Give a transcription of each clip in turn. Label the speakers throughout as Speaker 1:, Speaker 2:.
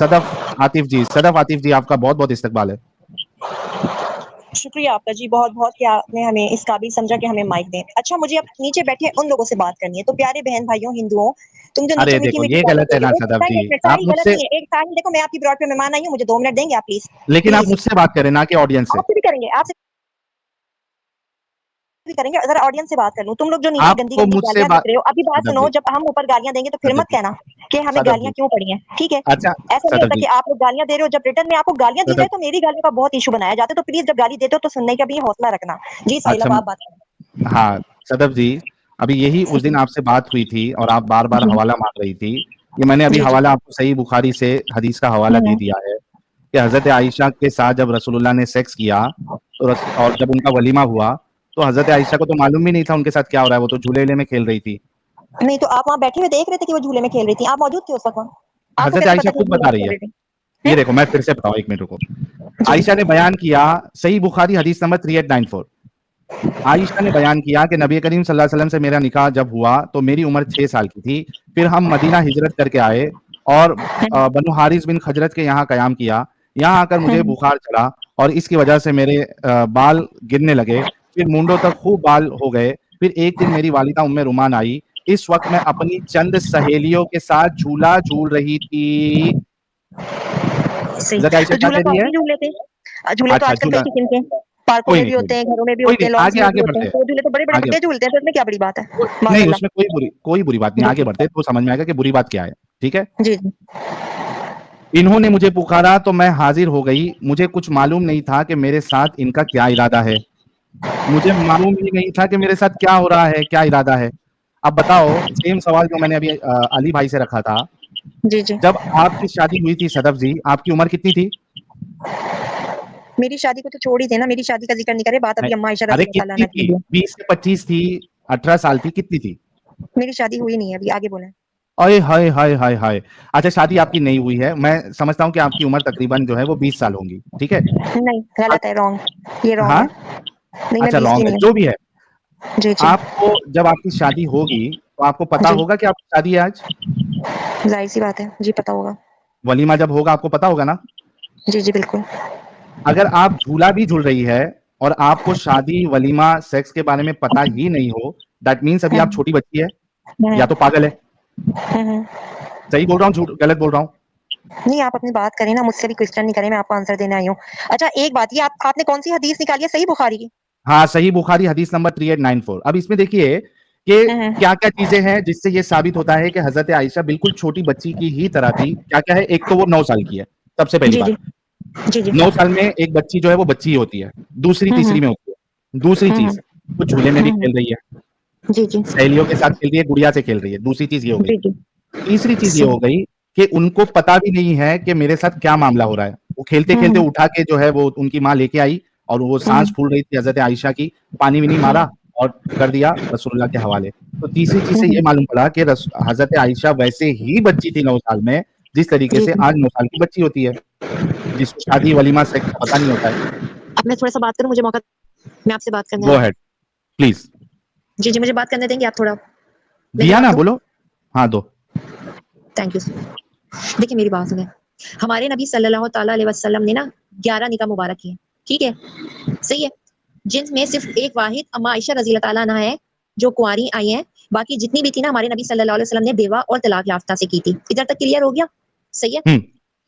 Speaker 1: सदफ आतिफ जी आपका बहुत बहुत इस्तकबाल है।
Speaker 2: शुक्रिया आपका जी, बहुत बहुत कि आपने हमें इस काबिल समझा कि हमें माइक दें। अच्छा, मुझे अब नीचे बैठे उन लोगों से बात करनी है, तो प्यारे बहन भाइयों हिंदुओं, तुम जो नीचे
Speaker 1: अरे
Speaker 2: मीठी
Speaker 1: देखो
Speaker 2: मीठी
Speaker 1: ये
Speaker 2: बातें
Speaker 1: गलत है
Speaker 2: कर
Speaker 1: ना
Speaker 2: रहे हो,
Speaker 1: सदफ जी, आप
Speaker 2: सारी गलत
Speaker 1: मुझसे,
Speaker 2: नहीं है। एक साहिल देखो, मैं आपकी ब्रॉड पे मेहमान आई हूँ, मुझे 2 मिनट देंगे आप प्लीज?
Speaker 1: लेकिन आप
Speaker 2: प्लीज
Speaker 1: मुझसे बात करें ना कि ऑडियंस से।
Speaker 2: आपसे भी करेंगे, आपसे भी करेंगे। जरा ऑडियंस से बात कर लूं। तुम लोग जो नीचे गंदी
Speaker 1: आपको
Speaker 2: गंदी
Speaker 1: मुझसे
Speaker 2: गालियां
Speaker 1: बात,
Speaker 2: देख रहे हो, अभी बात
Speaker 1: सदफ
Speaker 2: सुनो।
Speaker 1: जी,
Speaker 2: जब हम ऊपर गालियां देंगे तो फिर
Speaker 1: सदफ
Speaker 2: मत
Speaker 1: जी,
Speaker 2: कहना कि हमें
Speaker 1: सदफ
Speaker 2: गालियां
Speaker 1: जी,
Speaker 2: क्यों पड़ी हैं, ठीक है?
Speaker 1: अच्छा
Speaker 2: ऐसा नहीं
Speaker 1: सदफ
Speaker 2: होता
Speaker 1: जी,
Speaker 2: कि आप लोग गालियां दे रहे हो, जब रिटर्न में आपको गालियां दी
Speaker 1: सदफ,
Speaker 2: जाए तो मेरी गालियों का बहुत इशू बनाया जाता है। तो प्लीज जब गाली देते हो तो सुनने का भी हौसला रखना। जी साहिल,
Speaker 1: अच्छा
Speaker 2: अब आप बात करें।
Speaker 1: हाँ सदफ जी, अभी यही उस दिन आपसे बात हुई थी और आप बार बार
Speaker 2: जी
Speaker 1: हवाला मांग रही थी। ये मैंने अभी
Speaker 2: जी जी।
Speaker 1: हवाला आपको सही बुखारी से हदीस का हवाला दे दिया है कि हजरत आयशा के साथ जब रसूलुल्लाह ने सेक्स किया तो और जब उनका वलीमा हुआ तो हजरत आयशा को तो मालूम भी नहीं था उनके साथ क्या हो रहा है, वो तो झूले में खेल रही थी।
Speaker 2: नहीं तो आप वहां बैठे हुए देख रहे थे कि वो झूले में खेल रही थी? आप मौजूद थे उस वक्त वहाँ? आपको
Speaker 1: हजरत
Speaker 2: कैसे
Speaker 1: आयशा
Speaker 2: पता कि वो
Speaker 1: खुद
Speaker 2: झूले
Speaker 1: बता
Speaker 2: में
Speaker 1: रही
Speaker 2: खेल
Speaker 1: है,
Speaker 2: रही थी?
Speaker 1: ये देखो मैं फिर से बताऊं, एक मिनट रुको।
Speaker 2: जी जी
Speaker 1: आयशा ने बयान किया, सही बुखारी हदीस नंबर 3894, आयशा ने बयान किया कि नबी करीम सल्लल्लाहु अलैहि वसल्लम से मेरा निकाह जब हुआ तो मेरी उम्र 6 साल की थी। फिर हम मदीना हिजरत करके आए और बनु हारिस बिन खजरत के यहाँ कयाम किया। यहाँ आकर मुझे बुखार चढ़ा और इसकी वजह से मेरे बाल गिरने लगे, फिर मुंडों तक खूब बाल हो गए। फिर एक दिन मेरी वालिदा उम्मे रुमान आई। इस वक्त मैं अपनी चंद सहेलियों के साथ झूला झूल रही थी।
Speaker 2: सही।
Speaker 1: हजरत आयशा
Speaker 2: तो
Speaker 1: क्या
Speaker 2: झूला
Speaker 1: कह
Speaker 2: तो
Speaker 1: रही
Speaker 2: आप
Speaker 1: है?
Speaker 2: भी झूल लेते। झूले तो
Speaker 1: अच्छा
Speaker 2: आजकल कई
Speaker 1: झूला,
Speaker 2: किस्म के पार्कों
Speaker 1: कोई
Speaker 2: में
Speaker 1: नहीं
Speaker 2: भी
Speaker 1: कोई
Speaker 2: होते
Speaker 1: नहीं
Speaker 2: हैं, घरों में भी
Speaker 1: कोई
Speaker 2: होते
Speaker 1: नहीं,
Speaker 2: हैं, लॉन्स
Speaker 1: आगे
Speaker 2: में भी
Speaker 1: आगे
Speaker 2: होते
Speaker 1: बढ़ते
Speaker 2: हैं।
Speaker 1: हैं,
Speaker 2: तो वो झूले तो बड़े बड़े
Speaker 1: आगे,
Speaker 2: बुड्ढे झूलते हैं, तो इसमें क्या बड़ी बात है?
Speaker 1: नहीं
Speaker 2: माशाल्लाह।
Speaker 1: उसमें कोई बुरी बात नहीं,
Speaker 2: जी
Speaker 1: आगे बढ़ते तो समझ में आएगा कि बुरी बात क्या है। ठीक है,
Speaker 2: जी जी।
Speaker 1: इन्होंने मुझे पुकारा तो मैं हाजिर हो गई। मुझे कुछ मालूम नहीं था कि मेरे साथ इनका क्या इरादा है। मुझे मालूम ही नहीं था कि मेरे साथ क्या हो रहा है, क्या इरादा है। अब बताओ, सेम सवाल जो मैंने अभी अली भाई से रखा था।
Speaker 2: जी जी।
Speaker 1: जब आपकी शादी हुई थी सदफ जी, आपकी उम्र कितनी थी?
Speaker 2: मेरी शादी को तो छोड़ ही देना, मेरी शादी का जिक्र नहीं करे। बात
Speaker 1: नहीं,
Speaker 2: अभी अम्मा आयशा रजी
Speaker 1: अरे
Speaker 2: अल्लाह तआला
Speaker 1: कितनी
Speaker 2: अन्हा की
Speaker 1: थी?
Speaker 2: है।
Speaker 1: 20 से 25 थी, 18 साल थी, कितनी थी?
Speaker 2: मेरी शादी हुई नहीं है अभी, आगे बोलें।
Speaker 1: अरे हाय हाय हाय हाय, अच्छा शादी आपकी नहीं हुई है, मैं समझता हूँ कि आपकी उम्र तकरीबन जो है वो 20 साल होंगी, ठीक है?
Speaker 2: नहीं, गलत है, रॉन्ग, ये रॉन्ग
Speaker 1: हाँ,
Speaker 2: है। नहीं, मैं
Speaker 1: अच्छा
Speaker 2: 20 की
Speaker 1: रॉन्ग है,
Speaker 2: नहीं
Speaker 1: जो भी है।
Speaker 2: हूँ। जी जी।
Speaker 1: आपको जब आपकी शादी होगी तो आपको पता
Speaker 2: जी,
Speaker 1: होगा कि आपकी शादी है आज।
Speaker 2: जाहिर सी बात है जी, पता होगा।
Speaker 1: वलीमा जब होगा आपको पता होगा ना।
Speaker 2: जी जी बिल्कुल।
Speaker 1: अगर आप झूला भी झूल रही है और आपको शादी वलीमा सेक्स के बारे में पता ही नहीं हो, दैट मीन्स अभी आप
Speaker 2: हम्म
Speaker 1: छोटी बच्ची है
Speaker 2: हम्म
Speaker 1: या तो पागल है।
Speaker 2: हम्म।
Speaker 1: सही बोल रहा हूँ, झूठ गलत बोल रहा हूँ?
Speaker 2: नहीं, आप अपनी बात करें ना, मुझसे भी क्वेश्चन नहीं करें, मैं आपको आंसर देने आई हूँ। अच्छा एक बात, ये आपने कौन सी हदीस निकाली है सही बुखारी की?
Speaker 1: हाँ सही बुखारी हदीस नंबर 3894। अब इसमें देखिए कि
Speaker 2: हम्म।
Speaker 1: क्या क्या चीजें हैं जिससे ये साबित होता है कि हजरत आयशा बिल्कुल छोटी बच्ची की ही तरह थी। क्या क्या है? एक तो वो 9 साल की है, सबसे पहली
Speaker 2: जी
Speaker 1: बात।
Speaker 2: जी जी जी।
Speaker 1: 9 साल में एक बच्ची जो है वो बच्ची ही होती है, दूसरी
Speaker 2: हम्म
Speaker 1: तीसरी में होती है। दूसरी
Speaker 2: हम्म
Speaker 1: चीज, वो झूले में भी
Speaker 2: हम्म।
Speaker 1: खेल रही है,
Speaker 2: जी जी
Speaker 1: सहेलियों के साथ खेल रही है, गुड़िया से खेल रही है। दूसरी चीज ये हो गई।
Speaker 2: जी जी।
Speaker 1: तीसरी चीज ये
Speaker 2: सही।
Speaker 1: हो गई कि उनको पता भी नहीं है कि मेरे साथ क्या मामला हो रहा है। वो खेलते खेलते
Speaker 2: हम्म
Speaker 1: उठा के जो है वो उनकी माँ लेके आई और वो सांस
Speaker 2: हम्म
Speaker 1: फूल रही थी हजरत आयशा की, पानी भी नहीं मारा और कर दिया रसूलुल्लाह के हवाले। तो तीसरी चीज से
Speaker 2: हम्म।
Speaker 1: ये मालूम पड़ा कि हजरत आयशा वैसे ही बच्ची थी 9 साल में जिस तरीके
Speaker 2: जी
Speaker 1: से
Speaker 2: जी।
Speaker 1: आज 9 साल की बच्ची होती है, जिसको शादी वलीमा सेक्स का पता नहीं होता है।
Speaker 2: अब मैं थोड़ा सा बात करूं, मुझे मौका, मैं आपसे बात करने
Speaker 1: गो
Speaker 2: आई हूँ।
Speaker 1: Ahead please.
Speaker 2: जी जी, मुझे बात करने देंगे आप थोड़ा? मैं
Speaker 1: दिया
Speaker 2: जवाब
Speaker 1: ना,
Speaker 2: दूं?
Speaker 1: बोलो। हाँ दो।
Speaker 2: Thank you. देखिए मेरी बात सुने। हमारे नबी सल्लल्लाहु ताला अलैहि वसल्लम ने ना 11 निकाह मुबारक किए, ठीक है? सही है। जिनमें सिर्फ एक वाहिद अम्मा आयशा रजी अल्लाह तआला अन्हा है जो कुंवारी आई हैं। बाकी जितनी भी थी ना, हमारे नबी सल्लल्लाहु अलैहि वसल्लम ने बेवा और तलाक याफ्ता से की थी। इधर तक क्लियर हो गया? सही है।
Speaker 1: हम्म,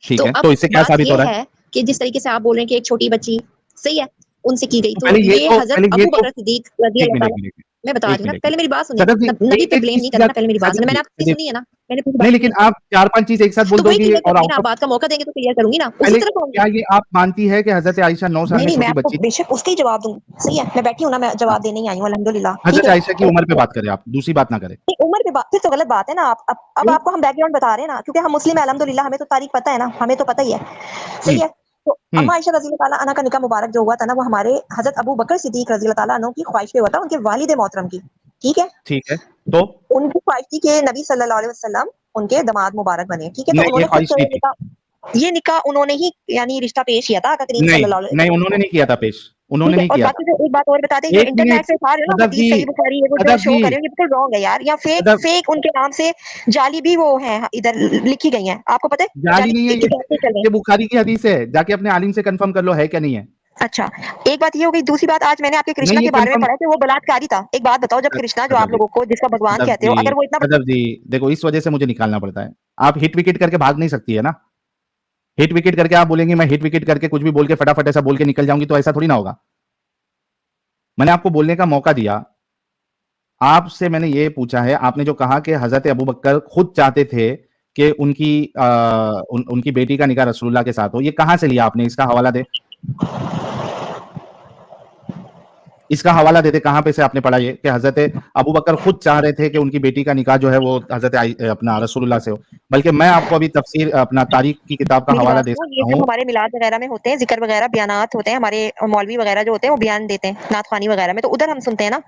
Speaker 1: ठीक
Speaker 2: तो
Speaker 1: है,
Speaker 2: अब
Speaker 1: तो इससे क्या
Speaker 2: बात
Speaker 1: साबित हो
Speaker 2: ये
Speaker 1: रहा है?
Speaker 2: है कि जिस तरीके से आप बोल रहे हैं कि एक छोटी बच्ची, सही है, उनसे की गई,
Speaker 1: तो
Speaker 2: तो ये हजरत
Speaker 1: पहले ये
Speaker 2: अबू
Speaker 1: तो
Speaker 2: बकर सिद्दीक रजी
Speaker 1: एक
Speaker 2: अल्लाह
Speaker 1: मिनट एक
Speaker 2: ताला,
Speaker 1: मिनट
Speaker 2: मैं बता रही
Speaker 1: एक
Speaker 2: हूँ ना,
Speaker 1: मिनट एक
Speaker 2: पहले
Speaker 1: मिनट
Speaker 2: मेरी बात सुनिए।
Speaker 1: सदफ जी,
Speaker 2: नबी
Speaker 1: एक
Speaker 2: पे
Speaker 1: एक
Speaker 2: ब्लेम
Speaker 1: चीज
Speaker 2: नहीं
Speaker 1: की
Speaker 2: करना, पहले मेरी बात
Speaker 1: सदफ
Speaker 2: सुनिए।
Speaker 1: जी
Speaker 2: मैंने आपकी
Speaker 1: पहले,
Speaker 2: सुनी है ना, मैंने पूरी बात
Speaker 1: नहीं
Speaker 2: सुनी
Speaker 1: लेकिन
Speaker 2: है।
Speaker 1: आप 4-5 चीज एक साथ बोल
Speaker 2: तो वही
Speaker 1: दोगी
Speaker 2: क्लियर
Speaker 1: और
Speaker 2: करूंगी ना,
Speaker 1: आउट ऑफ,
Speaker 2: बात का मौका देंगे तो क्लियर करूंगी ना, उसी
Speaker 1: पहले
Speaker 2: तरह कहूंगी।
Speaker 1: क्या ये आप मानती है कि हजरत आयशा 9 साल
Speaker 2: नहीं
Speaker 1: में
Speaker 2: नहीं, मैं
Speaker 1: छोटी
Speaker 2: आपको
Speaker 1: बच्ची थी?
Speaker 2: बेशक उसका ही जवाब दूंगी। सही है, मैं बैठी हूँ ना, मैं
Speaker 1: हाँ,
Speaker 2: जवाब देने ही आई हूँ अल्हम्दुलिल्लाह, ठीक
Speaker 1: हजरत
Speaker 2: है।
Speaker 1: आयशा की उम्र पे बात करें, आप दूसरी बात ना करें।
Speaker 2: नहीं, उम्र पे बात फिर तो गलत बात है ना। आप अब
Speaker 1: क्यों?
Speaker 2: आपको हम बैकग्राउंड बता रहे हैं ना, क्योंकि हम मुस्लिम है अल्हम्दुलिल्लाह, हमें तो तारीख पता है ना, हमें तो पता ही है।
Speaker 1: हम्म
Speaker 2: सही है। तो
Speaker 1: हम्म
Speaker 2: अम्मा आयशा रजी अल्लाह तआला अन्हा का निकाह मुबारक जो हुआ था ना, वो हमारे हजरत अबू बकर सिद्दीक रजी अल्लाह तआला अन्हु की ख्वाहिश पे हुआ था, उनके वालिद मोहतरम की, ठीक है।
Speaker 1: ठीक है, तो
Speaker 2: उनकी ख्वाहिश थी कि नबी सल्लल्लाहु अलैहि वसल्लम उनके दामाद मुबारक बने, ठीक है। तो
Speaker 1: नहीं ये
Speaker 2: उन्होंने खुद
Speaker 1: ख्वाहिश
Speaker 2: से
Speaker 1: नहीं थी।
Speaker 2: ये निकाह उन्होंने ही यानी रिश्ता पेश किया था आका करीम
Speaker 1: नहीं
Speaker 2: सल्लल्लाहु अलैहि
Speaker 1: नहीं,
Speaker 2: वसल्लम
Speaker 1: उन्होंने
Speaker 2: को।
Speaker 1: नहीं किया था पेश। उन्होंने
Speaker 2: ठीक है।
Speaker 1: नहीं
Speaker 2: और
Speaker 1: किया था।
Speaker 2: बाकी जो एक बात और बता दें, जो
Speaker 1: एक मिनट
Speaker 2: इंटरनेट से उठा रहे हो ना
Speaker 1: सदफ
Speaker 2: हदीस
Speaker 1: जी,
Speaker 2: सही बुखारी है, वो जो
Speaker 1: सदफ
Speaker 2: शो
Speaker 1: जी,
Speaker 2: कर रहे हो, ये बिल्कुल रॉन्ग है यार। या
Speaker 1: सदफ
Speaker 2: फेक उनके नाम से जाली भी वो है इधर लिखी गई हैं। आपको पता है?
Speaker 1: जाली
Speaker 2: जाली
Speaker 1: नहीं है
Speaker 2: किताबें चल रहे
Speaker 1: ये
Speaker 2: हैं।
Speaker 1: बुखारी की हदीस है, जाके अपने आलिम से कंफर्म कर लो है क्या नहीं है।
Speaker 2: अच्छा, एक बात ये हो गई। दूसरी बात, आज मैंने आपके कृष्णा
Speaker 1: नहीं ये
Speaker 2: के बारे में
Speaker 1: कंफर्म
Speaker 2: पढ़ा कि वो बलात्कारी था। एक बात बताओ, जब कृष्णा जो
Speaker 1: सदफ
Speaker 2: आप
Speaker 1: जी,
Speaker 2: लोगों को जिसका भगवान
Speaker 1: सदफ
Speaker 2: कहते हो,
Speaker 1: जी,
Speaker 2: अगर वो इतना
Speaker 1: सदफ जी, देखो इस वजह से मुझे निकालना पड़ता है। आप हिट विकेट करके भाग नहीं सकती है ना। हिट विकेट करके आप बोलेंगे मैं हिट विकेट करके कुछ भी बोल के फटाफट ऐसा बोल के निकल जाऊंगी, तो ऐसा थोड़ी ना होगा। मैंने आपको बोलने का मौका दिया। आपसे मैंने ये पूछा है, आपने जो कहा कि हजरत अबू बकर खुद चाहते थे कि उनकी बेटी का निकाह रसूलुल्लाह के साथ हो, ये कहां से लिया आपने? इसका हवाला दे, इसका हवाला दे दे, कहां पे से आपने पढ़ा ये कि हजरत अबू बकर खुद चाह रहे थे कि उनकी बेटी का निकाह जो है वो अपना रसूलुल्लाह से हो। बल्कि मैं आपको अभी तफसीर अपना तारीख की किताब का
Speaker 2: मेरी
Speaker 1: हवाला
Speaker 2: बात
Speaker 1: दे
Speaker 2: सुनो, ये
Speaker 1: सकता
Speaker 2: जब
Speaker 1: हूँ।
Speaker 2: हमारे मिलाद वगैरह में होते हैं, जिक्र वगैरह, बयानात होते हैं, हमारे मौलवी वगैरह जो होते हैं वो बयान देते हैं नात ख़्वानी वगैरह में, तो उधर हम सुनते हैं ना।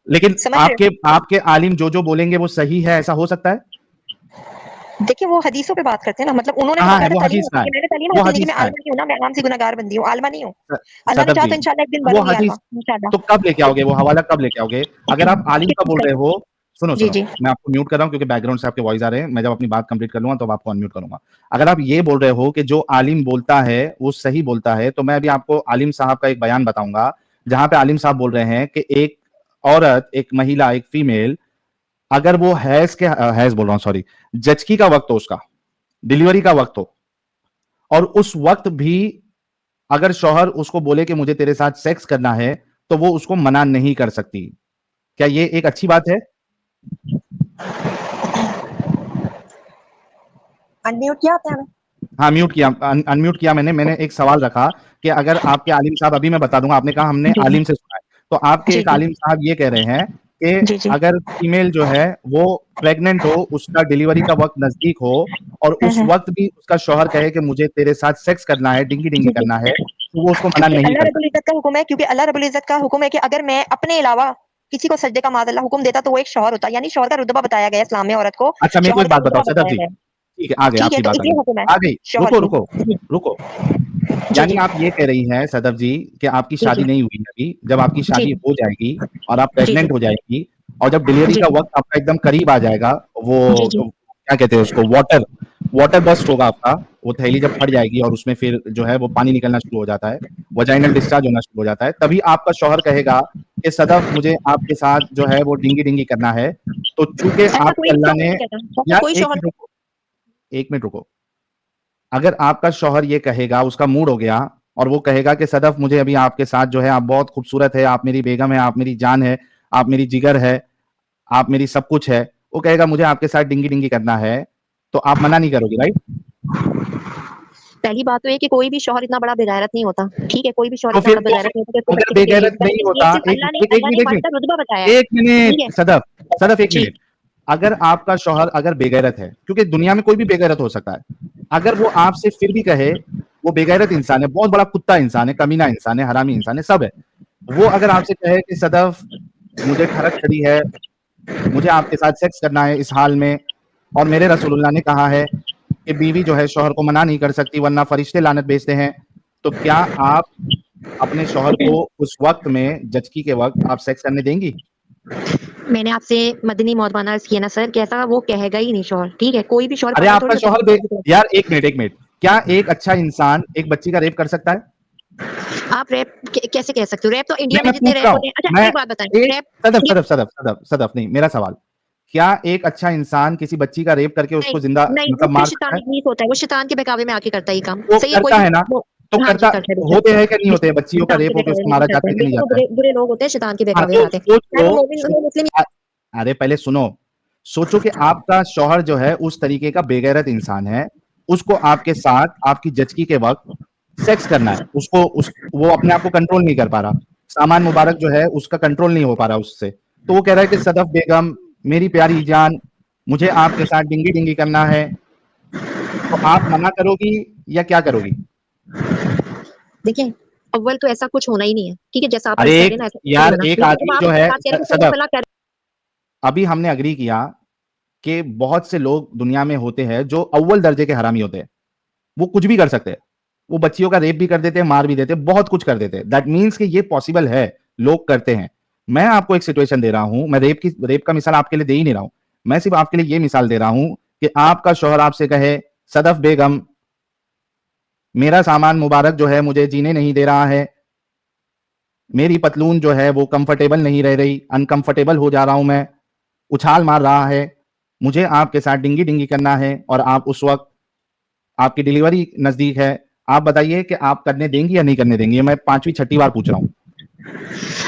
Speaker 1: लेकिन
Speaker 2: समझ रहे
Speaker 1: आपके आपके आलिम जो बोलेंगे वो सही है, ऐसा हो सकता है?
Speaker 2: हो? देखिए, वो हदीसों पे बात करते हैं ना, मतलब उन्होंने तो
Speaker 1: कहाँ है
Speaker 2: बाकायदा
Speaker 1: वो
Speaker 2: तालीम
Speaker 1: हदीस?
Speaker 2: हासिल
Speaker 1: कहाँ
Speaker 2: की
Speaker 1: है
Speaker 2: है। मैंने तालीम
Speaker 1: वो
Speaker 2: हासिल नहीं की,
Speaker 1: हदीस?
Speaker 2: मैं
Speaker 1: कहाँ है?
Speaker 2: आलिमा नहीं हूँ ना, मैं आम सी गुनहगार बंदी हूँ, आलिमा नहीं हूँ। अल्लाह ने
Speaker 1: सदफ
Speaker 2: चाहा
Speaker 1: जी,
Speaker 2: तो इंशाल्लाह एक दिन
Speaker 1: वो
Speaker 2: बनूँगी आलिमा,
Speaker 1: हदीस तो
Speaker 2: इंशाल्लाह।
Speaker 1: कब लेके आओगे? वो हवाला कब लेके आओगे? अगर आप आलिम
Speaker 2: किस
Speaker 1: का
Speaker 2: चीज़
Speaker 1: बोल
Speaker 2: का?
Speaker 1: रहे हो, सुनो
Speaker 2: जी,
Speaker 1: सुनो,
Speaker 2: जी।
Speaker 1: मैं आपको म्यूट कर रहा हूँ क्योंकि बैकग्राउंड से आपके वॉइस आ रहे हैं। मैं जब अपनी बात कंप्लीट कर लूंगा तो आपको अनम्यूट करूंगा। अगर आप ये बोल रहे हो कि जो आलिम बोलता है वो सही बोलता है, तो मैं अभी आपको आलिम साहब का एक बयान बताऊंगा, जहां पे आलिम साहब बोल रहे हैं कि एक औरत, एक महिला, एक फीमेल, अगर वो हैज बोल रहा हूँ, सॉरी, जचकी का वक्त हो, उसका डिलीवरी का वक्त हो, और उस वक्त भी अगर शौहर उसको बोले कि मुझे तेरे साथ सेक्स करना है, तो वो उसको मना नहीं कर सकती। क्या ये एक अच्छी बात है?
Speaker 2: अनम्यूट किया आपने हमें?
Speaker 1: हाँ, म्यूट किया, अनम्यूट किया मैंने। मैंने एक सवाल रखा कि अगर आपके आलिम साहब, अभी मैं बता दूंगा, आपने कहा हमने
Speaker 2: जी, जी।
Speaker 1: आलिम से सुना है, तो आपके
Speaker 2: जी,
Speaker 1: एक
Speaker 2: जी।
Speaker 1: आलिम साहब ये कह रहे हैं कि
Speaker 2: जी, जी।
Speaker 1: अगर फीमेल जो है वो प्रेग्नेंट हो, उसका डिलीवरी का वक्त नजदीक हो, और
Speaker 2: हुँ,
Speaker 1: उस
Speaker 2: हुँ।
Speaker 1: वक्त भी उसका शौहर कहे कि मुझे तेरे साथ सेक्स करना है, डिंगी डिंगी
Speaker 2: जी, जी।
Speaker 1: करना है, तो वो उसको मना
Speaker 2: क्योंकि
Speaker 1: नहीं
Speaker 2: अल्लाह
Speaker 1: कर
Speaker 2: रब्बुल
Speaker 1: सकती।
Speaker 2: इज़्ज़त का हुक्म है, क्योंकि अल्लाह रब्बुल इज़्ज़त का हुक्म है कि अगर मैं अपने अलावा किसी को सजदे का माज़अल्लाह हुक्म देता, तो वो एक शौहर होता। यानी शौहर का रुतबा बताया गया है इस्लाम में औरत को,
Speaker 1: अच्छा, मेरे को
Speaker 2: शौहर
Speaker 1: एक
Speaker 2: का
Speaker 1: बात बताओ
Speaker 2: रुतबा
Speaker 1: सदफ
Speaker 2: बताया
Speaker 1: जी,
Speaker 2: गया है।
Speaker 1: ठीक है, आ गई
Speaker 2: ठीक है,
Speaker 1: आपकी
Speaker 2: तो
Speaker 1: बात,
Speaker 2: ये हुक्म है
Speaker 1: आ गई,
Speaker 2: शौहर
Speaker 1: रुको
Speaker 2: की।
Speaker 1: रुको
Speaker 2: जी।
Speaker 1: रुको।
Speaker 2: जी,
Speaker 1: यानी
Speaker 2: जी।
Speaker 1: आप ये कह रही हैं सदफ जी कि आपकी
Speaker 2: जी, जी।
Speaker 1: शादी नहीं हुई अभी, जब आपकी
Speaker 2: जी,
Speaker 1: शादी
Speaker 2: जी।
Speaker 1: हो जाएगी और आप
Speaker 2: जी, जी।
Speaker 1: प्रेग्नेंट हो जाएगी, और जब डिलीवरी
Speaker 2: जी,
Speaker 1: का
Speaker 2: जी।
Speaker 1: वक्त आपका एकदम करीब आ जाएगा,
Speaker 2: जी,
Speaker 1: वो
Speaker 2: जी।
Speaker 1: क्या कहते हैं उसको, वाटर वाटर बर्स्ट होगा आपका, वो थैली जब फट जाएगी और उसमें फिर जो है वो पानी निकलना शुरू हो जाता है, वजाइनल डिस्चार्ज होना शुरू हो जाता है, तभी आपका शौहर कहेगा कि सदफ मुझे आपके साथ जो है वो डिंगी डिंगी करना है। तो चूंकि
Speaker 2: ऐसा
Speaker 1: आपके
Speaker 2: कोई
Speaker 1: अल्लाह
Speaker 2: शौहर
Speaker 1: ने,
Speaker 2: नहीं कहता, ऐसा
Speaker 1: यार
Speaker 2: कोई
Speaker 1: एक
Speaker 2: शौहर।
Speaker 1: मिनट रुको, एक मिनट रुको, अगर आपका शौहर ये कहेगा, उसका मूड हो गया, और वो कहेगा कि सदफ मुझे अभी आपके साथ जो है, आप बहुत खूबसूरत है, आप मेरी बेगम है, आप मेरी जान है, आप मेरी जिगर है, आप मेरी सब कुछ है, वो कहेगा मुझे आपके साथ डिंगी डिंगी करना है, तो आप मना नहीं करोगी, राइट?
Speaker 2: पहली बात तो ये कि कोई भी शौहर इतना बड़ा बेगैरत नहीं होता, ठीक है? कोई भी शौहर
Speaker 1: तो
Speaker 2: इतना
Speaker 1: फिर
Speaker 2: बड़ा बेगैरत नहीं होता कि उसको
Speaker 1: अगर
Speaker 2: बच्चे को चाहिए,
Speaker 1: बेगैरत नहीं
Speaker 2: बल्कि ये
Speaker 1: होता,
Speaker 2: सिर्फ़
Speaker 1: एक
Speaker 2: अल्लाह ने
Speaker 1: एक एक
Speaker 2: अल्लाह ने
Speaker 1: मिनट एक
Speaker 2: मर्द
Speaker 1: मिनट
Speaker 2: का रुतबा बताया है,
Speaker 1: एक
Speaker 2: ठीक
Speaker 1: मिनट
Speaker 2: है?
Speaker 1: सदफ, सदफ एक
Speaker 2: जी।
Speaker 1: मिनट, अगर आपका शौहर अगर बेगैरत है, क्योंकि दुनिया में कोई भी बेगैरत हो सकता है, अगर वो आपसे फिर भी कहे, वो बेगैरत इंसान है, बहुत बड़ा कुत्ता इंसान है, कमीना इंसान है, हरामी इंसान है, सब है, वो अगर आपसे कहे कि सदफ मुझे खरक चढ़ी है, मुझे आपके साथ सेक्स करना है इस हाल में, और मेरे रसूलुल्लाह ने कहा है कि बीवी जो है शौहर को मना नहीं कर सकती वरना फरिश्ते लानत भेजते हैं, तो क्या आप अपने शौहर को उस वक्त में, जचकी के वक्त, आप सेक्स करने देंगी?
Speaker 2: मैंने आपसे मदनी मौलाना अर्ज़ किया ना सर, कि ऐसा वो कहेगा ही नहीं शौहर, ठीक है? कोई भी शौहर
Speaker 1: अरे
Speaker 2: पागल थोड़ी
Speaker 1: आपका
Speaker 2: होता
Speaker 1: शौहर
Speaker 2: है।
Speaker 1: यार एक मिनट, क्या एक अच्छा इंसान एक बच्ची का रेप कर सकता है?
Speaker 2: आप रैप कैसे कह सकते हो? रैप तो इंडिया
Speaker 1: नहीं,
Speaker 2: में
Speaker 1: मैं
Speaker 2: जितने
Speaker 1: पूछ रहा
Speaker 2: रैप
Speaker 1: हूँ,
Speaker 2: होते हैं। अच्छा,
Speaker 1: मैं
Speaker 2: एक बात बताएँ,
Speaker 1: एक
Speaker 2: रैप
Speaker 1: सदफ
Speaker 2: ये
Speaker 1: सदफ सदफ सदफ सदफ नहीं, मेरा सवाल, क्या एक अच्छा इंसान किसी बच्ची का रेप करके
Speaker 2: नहीं,
Speaker 1: उसको जिंदा
Speaker 2: नहीं, वो
Speaker 1: मतलब
Speaker 2: फिर
Speaker 1: मार सकता है?
Speaker 2: शैतानी इब्लीस होता है, वो शैतान के बहकावे में आके करता है ये काम।
Speaker 1: तो
Speaker 2: सही है, कोई
Speaker 1: करता
Speaker 2: भी
Speaker 1: है ना?
Speaker 2: वो।
Speaker 1: तो
Speaker 2: हाँ जी,
Speaker 1: करता
Speaker 2: करता है
Speaker 1: होते
Speaker 2: बेशक,
Speaker 1: हैं क्या नहीं होते हैं,
Speaker 2: बेशक,
Speaker 1: बच्चियों का
Speaker 2: शैतान के
Speaker 1: रेप होके
Speaker 2: बहकावे
Speaker 1: उसको
Speaker 2: में
Speaker 1: मारा
Speaker 2: करता है।
Speaker 1: जाता है कि नहीं
Speaker 2: बेशक वो
Speaker 1: जाता है?
Speaker 2: बुरे बुरे लोग होते हैं, शैतान के
Speaker 1: हाँ,
Speaker 2: बहकावे में
Speaker 1: तो
Speaker 2: आते हैं।
Speaker 1: सोच
Speaker 2: चाहे
Speaker 1: लो,
Speaker 2: वो मोमिन हो, मुस्लिम।
Speaker 1: अ- अरे पहले सुनो, सोचो कि आपका शौहर जो है उस तरीके का बेगैरत इंसान है, उसको आपके साथ आपकी जचकी के वक्त सेक्स करना है, वो अपने आप को कंट्रोल नहीं कर पा रहा, सामान मुबारक जो है उसका कंट्रोल नहीं हो पा रहा उससे, तो वो कह रहा है कि सदफ बेगम मेरी प्यारी जान, मुझे आपके साथ डिंगी डिंगी करना है, तो आप मना करोगी या क्या करोगी?
Speaker 2: देखिए, अव्वल तो ऐसा कुछ होना ही नहीं है, ठीक है? जैसा आप
Speaker 1: अरे
Speaker 2: अर्ज़ कर रहे
Speaker 1: एक
Speaker 2: हैं ना, ऐसा कुछ नहीं
Speaker 1: यार
Speaker 2: होना।
Speaker 1: एक
Speaker 2: लेकिन
Speaker 1: आदमी
Speaker 2: अब आप
Speaker 1: जो
Speaker 2: ये
Speaker 1: है
Speaker 2: बात कह रहे हो कि
Speaker 1: सदफ,
Speaker 2: तलाक कर।
Speaker 1: अभी हमने अग्री किया कि बहुत से लोग दुनिया में होते हैं जो अव्वल दर्जे के हरामी होते हैं, वो कुछ भी कर सकते हैं, वो बच्चियों का रेप भी कर देते हैं, मार भी देते हैं, बहुत कुछ कर देते हैं। दैट मीन्स कि ये पॉसिबल है, लोग करते हैं। मैं आपको एक सिचुएशन दे रहा हूं, मैं रेप का मिसाल आपके लिए दे ही नहीं रहा हूं, मैं सिर्फ आपके लिए ये मिसाल दे रहा हूं कि आपका शौहर आपसे कहे, सदफ बेगम मेरा सामान मुबारक जो है मुझे जीने नहीं दे रहा है, मेरी पतलून जो है वो कंफर्टेबल नहीं रह रही, अनकंफर्टेबल हो जा रहा हूं मैं, उछाल मार रहा है, मुझे आपके साथ डिंगी डिंगी करना है और आप उस वक्त आपकी डिलीवरी नजदीक है, आप बताइए कि आप करने देंगी या नहीं करने देंगी? ये मैं 5वीं 6ठी बार पूछ रहा हूँ।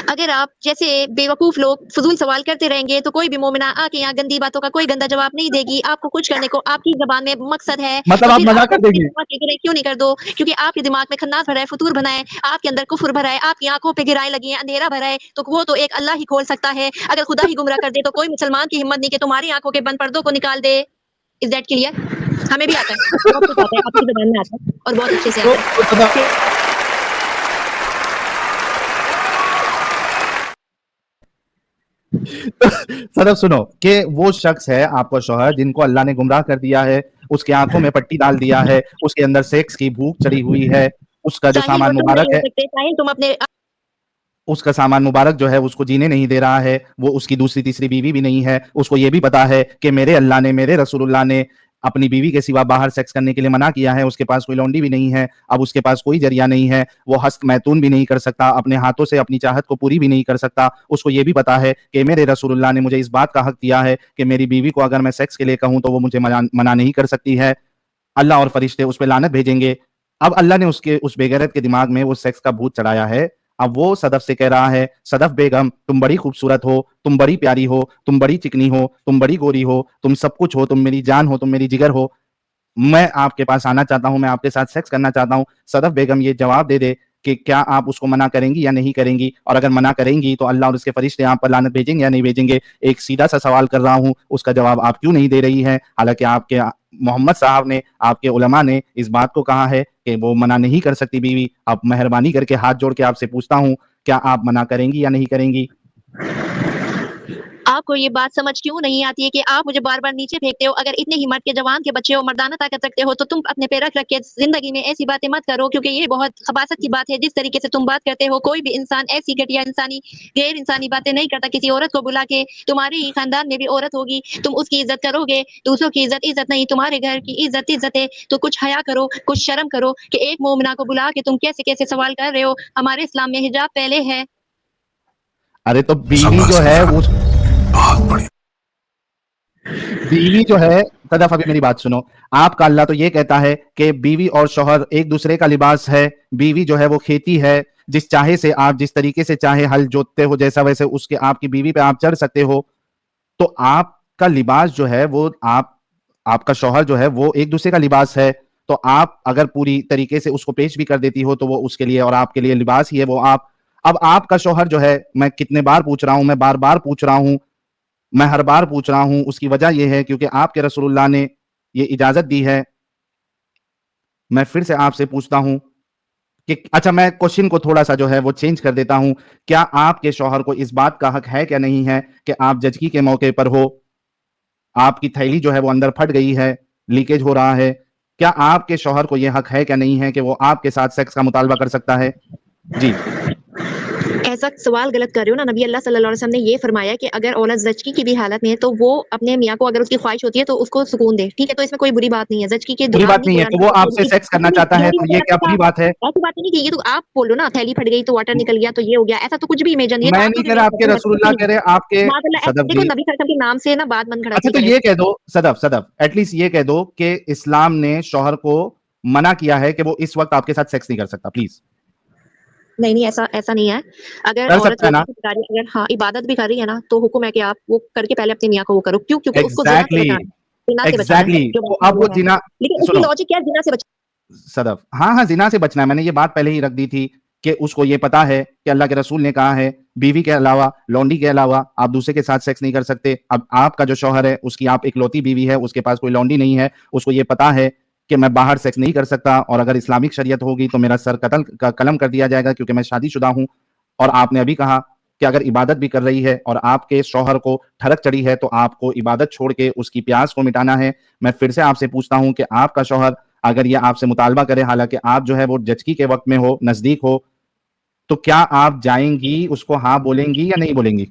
Speaker 2: अगर आप जैसे बेवकूफ लोग फजूल सवाल करते रहेंगे तो कोई भी मोमिना आके यहाँ गंदी बातों का कोई गंदा जवाब नहीं देगी। आपको कुछ करने को आपकी ज़बान में मकसद है,
Speaker 1: मतलब
Speaker 2: तो
Speaker 1: आप
Speaker 2: फिर
Speaker 1: मना
Speaker 2: आप
Speaker 1: कर देंगे?
Speaker 2: क्यों नहीं कर दो? क्योंकि आपके दिमाग में खन्नास भरा है, फतूर भरा है, आपके अंदर कुफ्र भरा है, आपकी आंखों पे गिराएं लगी हैं, अंधेरा भरा है, तो वो तो एक अल्लाह ही खोल सकता है। अगर खुदा ही गुमराह कर दे तो कोई मुसलमान की हिम्मत नहीं कि तुम्हारी आंखों के बंद पर्दों को निकाल दे। Is that clear? हमें भी आता है, बहुत कुछ आता है, आपकी ज़बान में आता है और बहुत अच्छे से
Speaker 1: तो
Speaker 2: आता है।
Speaker 1: सदफ सुनो कि वो शख्स है आपका शौहर जिनको अल्लाह ने गुमराह कर दिया है, उसकी आंखों में पट्टी डाल दिया है, उसके अंदर सेक्स की भूख चढ़ी हुई है, उसका जो
Speaker 2: साहिल, वो
Speaker 1: सामान
Speaker 2: तुम नहीं
Speaker 1: मुबारक
Speaker 2: हो
Speaker 1: है,
Speaker 2: सकते। साहिल, तुम अपने
Speaker 1: उसका सामान मुबारक जो है उसको जीने नहीं दे रहा है, वो उसकी दूसरी तीसरी बीवी भी नहीं है, उसको ये भी पता है कि मेरे अल्लाह ने, मेरे रसूलुल्लाह ने अपनी बीवी के सिवा बाहर सेक्स करने के लिए मना किया है, उसके पास कोई लौंडी भी नहीं है, अब उसके पास कोई जरिया नहीं है, वो हस्त मैतून भी नहीं कर सकता, अपने हाथों से अपनी चाहत को पूरी भी नहीं कर सकता। उसको ये भी पता है कि मेरे रसूलुल्लाह ने मुझे इस बात का हक दिया है कि मेरी बीवी को अगर मैं सेक्स के लिए कहूं तो वो मुझे मना नहीं कर सकती है, अल्लाह और फरिश्ते उस पर लानत भेजेंगे। अब अल्लाह ने उसके उस बेगैरत के दिमाग में वो सेक्स का भूत चढ़ाया है। अब वो सदफ से कह रहा है, सदफ बेगम तुम बड़ी खूबसूरत हो, तुम बड़ी प्यारी हो, तुम बड़ी चिकनी हो, तुम बड़ी गोरी हो, तुम सब कुछ हो, तुम मेरी जान हो, तुम मेरी जिगर हो, मैं आपके पास आना चाहता हूं, मैं आपके साथ सेक्स करना चाहता हूं। सदफ बेगम ये जवाब दे दे कि क्या आप उसको मना करेंगी या नहीं करेंगी, और अगर मना करेंगी तो अल्लाह और उसके फरिश्ते आप पर लानत भेजेंगे या नहीं भेजेंगे। एक सीधा सा सवाल कर रहा हूं, उसका जवाब आप क्यों नहीं दे रही हैं? हालांकि आपके मोहम्मद साहब ने, आपके उलमा ने इस बात को कहा है कि वो मना नहीं कर सकती बीवी। अब मेहरबानी करके हाथ जोड़ के आपसे पूछता हूं, क्या आप मना करेंगी या नहीं करेंगी?
Speaker 2: आपको ये बात समझ क्यों नहीं आती है कि आप मुझे बार-बार नीचे फेंकते हो? अगर इतने हिम्मत के जवान के बच्चे हो, मर्दाना ताकत रखते हो, तो तुम अपने पे रख के ज़िंदगी में ऐसी बातें मत करो, क्योंकि ये बहुत खबासत की बात है। जिस तरीके से तुम बात करते हो, कोई भी इंसान ऐसी घटिया गैर इंसानी बातें नहीं करता। किसी औरत को बुला के, तुम्हारे ही खानदान में भी औरत होगी, तुम उसकी इज़्ज़त करोगे, दूसरों की इज़्ज़त नहीं, तुम्हारे घर की इज़्ज़त है। तो कुछ हया करो, कुछ शर्म करो कि एक मोमिना को बुला के तुम कैसे-कैसे सवाल कर रहे हो। हमारे इस्लाम में हिजाब पहले है।
Speaker 1: अरे तो बीवी जो है वो बीवी जो है, सदफ अभी मेरी बात सुनो, आपका अल्लाह तो ये कहता है कि बीवी और शौहर एक दूसरे का लिबास है, बीवी जो है वो खेती है, जिस चाहे से आप जिस तरीके से चाहे हल जोतते हो, जैसा वैसे उसके आपकी बीवी पे आप चढ़ सकते हो। तो आपका लिबास जो है वो आपका शौहर जो है वो एक दूसरे का लिबास है। तो आप अगर पूरी तरीके से उसको पेश भी कर देती हो तो वो उसके लिए और आपके लिए लिबास ही है वो आप। अब आपका शौहर जो है, मैं कितने बार पूछ रहा हूं, मैं बार बार पूछ रहा हूं, मैं हर बार पूछ रहा हूं, उसकी वजह यह है क्योंकि आपके रसूलुल्लाह ने ये इजाजत दी है। मैं फिर से आपसे पूछता हूं कि अच्छा, मैं क्वेश्चन को थोड़ा सा जो है वो चेंज कर देता हूं, क्या आपके शौहर को इस बात का हक है क्या नहीं है कि आप जजकी के मौके पर हो, आपकी थैली जो है वो अंदर फट गई है, लीकेज हो रहा है, क्या आपके शौहर को यह हक है क्या नहीं है कि वो आपके साथ सेक्स का मुतालबा कर सकता है? जी।
Speaker 2: ऐसा सवाल गलत कर रहे हो ना। नबी अल्लाह सल्लल्लाहु अलैहि वसल्लम ने ये फरमाया कि अगर औरत ज़चकी की भी हालत में है, तो वो अपने मियाँ को, अगर उसकी ख्वाहिश होती है तो उसको सुकून दे, ठीक है? तो इसमें कोई बुरी बात नहीं है। ज़चकी के
Speaker 1: बुरी
Speaker 2: दौरान
Speaker 1: बात
Speaker 2: नहीं
Speaker 1: नहीं है,
Speaker 2: कुरान
Speaker 1: तो वो आपसे सेक्स करना चाहता है, तो ये क्या बुरी बात है?
Speaker 2: ऐसी बात नहीं कि ये तो आप बोलो ना, थैली फट गई तो वाटर निकल गया तो ये हो गया, ऐसा तो कुछ भी इमेजिन, ये तो
Speaker 1: मैं
Speaker 2: आप
Speaker 1: नहीं
Speaker 2: खुद
Speaker 1: कह रहा, आपके
Speaker 2: इमेजिन
Speaker 1: रसूलुल्लाह कह रहे, आपके
Speaker 2: माशाअल्लाह।
Speaker 1: सदफ
Speaker 2: देखो
Speaker 1: जी।
Speaker 2: नबी सल्लल्लाहु अलैहि वसल्लम के नाम से ना बात मन
Speaker 1: अच्छा,
Speaker 2: खड़ासी
Speaker 1: तो
Speaker 2: करे।
Speaker 1: ये कह दो सदफ, सदफ एटलीस्ट ये कह दो कि इस्लाम ने शौहर को मना किया है कि वो इस वक्त आपके साथ सेक्स नहीं कर सकता, प्लीज।
Speaker 2: नहीं, नहीं, ऐसा ऐसा नहीं है। अगर
Speaker 1: कर
Speaker 2: औरत
Speaker 1: सकता है ना?
Speaker 2: रोज़े भी कर रही है, अगर हाँ, इबादत भी कर रही है ना, तो हुक्म है कि आप वो करके पहले अपने मियाँ को वो करो। क्यों? क्योंकि उसको ज़िना से
Speaker 1: एग्जैक्टली,
Speaker 2: बचाना है, ज़िना से बचाना है,
Speaker 1: एग्जैक्टली।
Speaker 2: जो
Speaker 1: तो
Speaker 2: बात
Speaker 1: अब
Speaker 2: वो
Speaker 1: वो
Speaker 2: है।
Speaker 1: जिना,
Speaker 2: लेकिन उसकी
Speaker 1: सुनो
Speaker 2: लॉजिक क्या है, ज़िना से
Speaker 1: सदफ, हाँ हाँ, जिना से बचना है, मैंने ये बात पहले ही रख दी थी कि उसको ये पता है कि अल्लाह के रसूल ने कहा है बीवी के अलावा, लौंडी के अलावा आप दूसरे के साथ सेक्स नहीं कर सकते। अब आपका जो शौहर है उसकी आप इकलौती बीवी है, उसके पास कोई लौंडी नहीं है, उसको ये पता है कि मैं बाहर सेक्स नहीं कर सकता, और अगर इस्लामिक शरीयत होगी तो मेरा सर कलम कर दिया जाएगा क्योंकि मैं शादीशुदा हूं। और आपने अभी कहा कि अगर इबादत भी कर रही है और आपके शौहर को ठरक चढ़ी है तो आपको इबादत छोड़ के उसकी प्यास को मिटाना है। मैं फिर से आपसे पूछता हूं कि आपका शौहर अगर ये आपसे मुतालबा करे, हालांकि आप जो है वो जचकी के वक्त में हो, नजदीक हो, तो क्या आप जाएंगी, उसको हाँ बोलेंगी या नहीं बोलेंगी?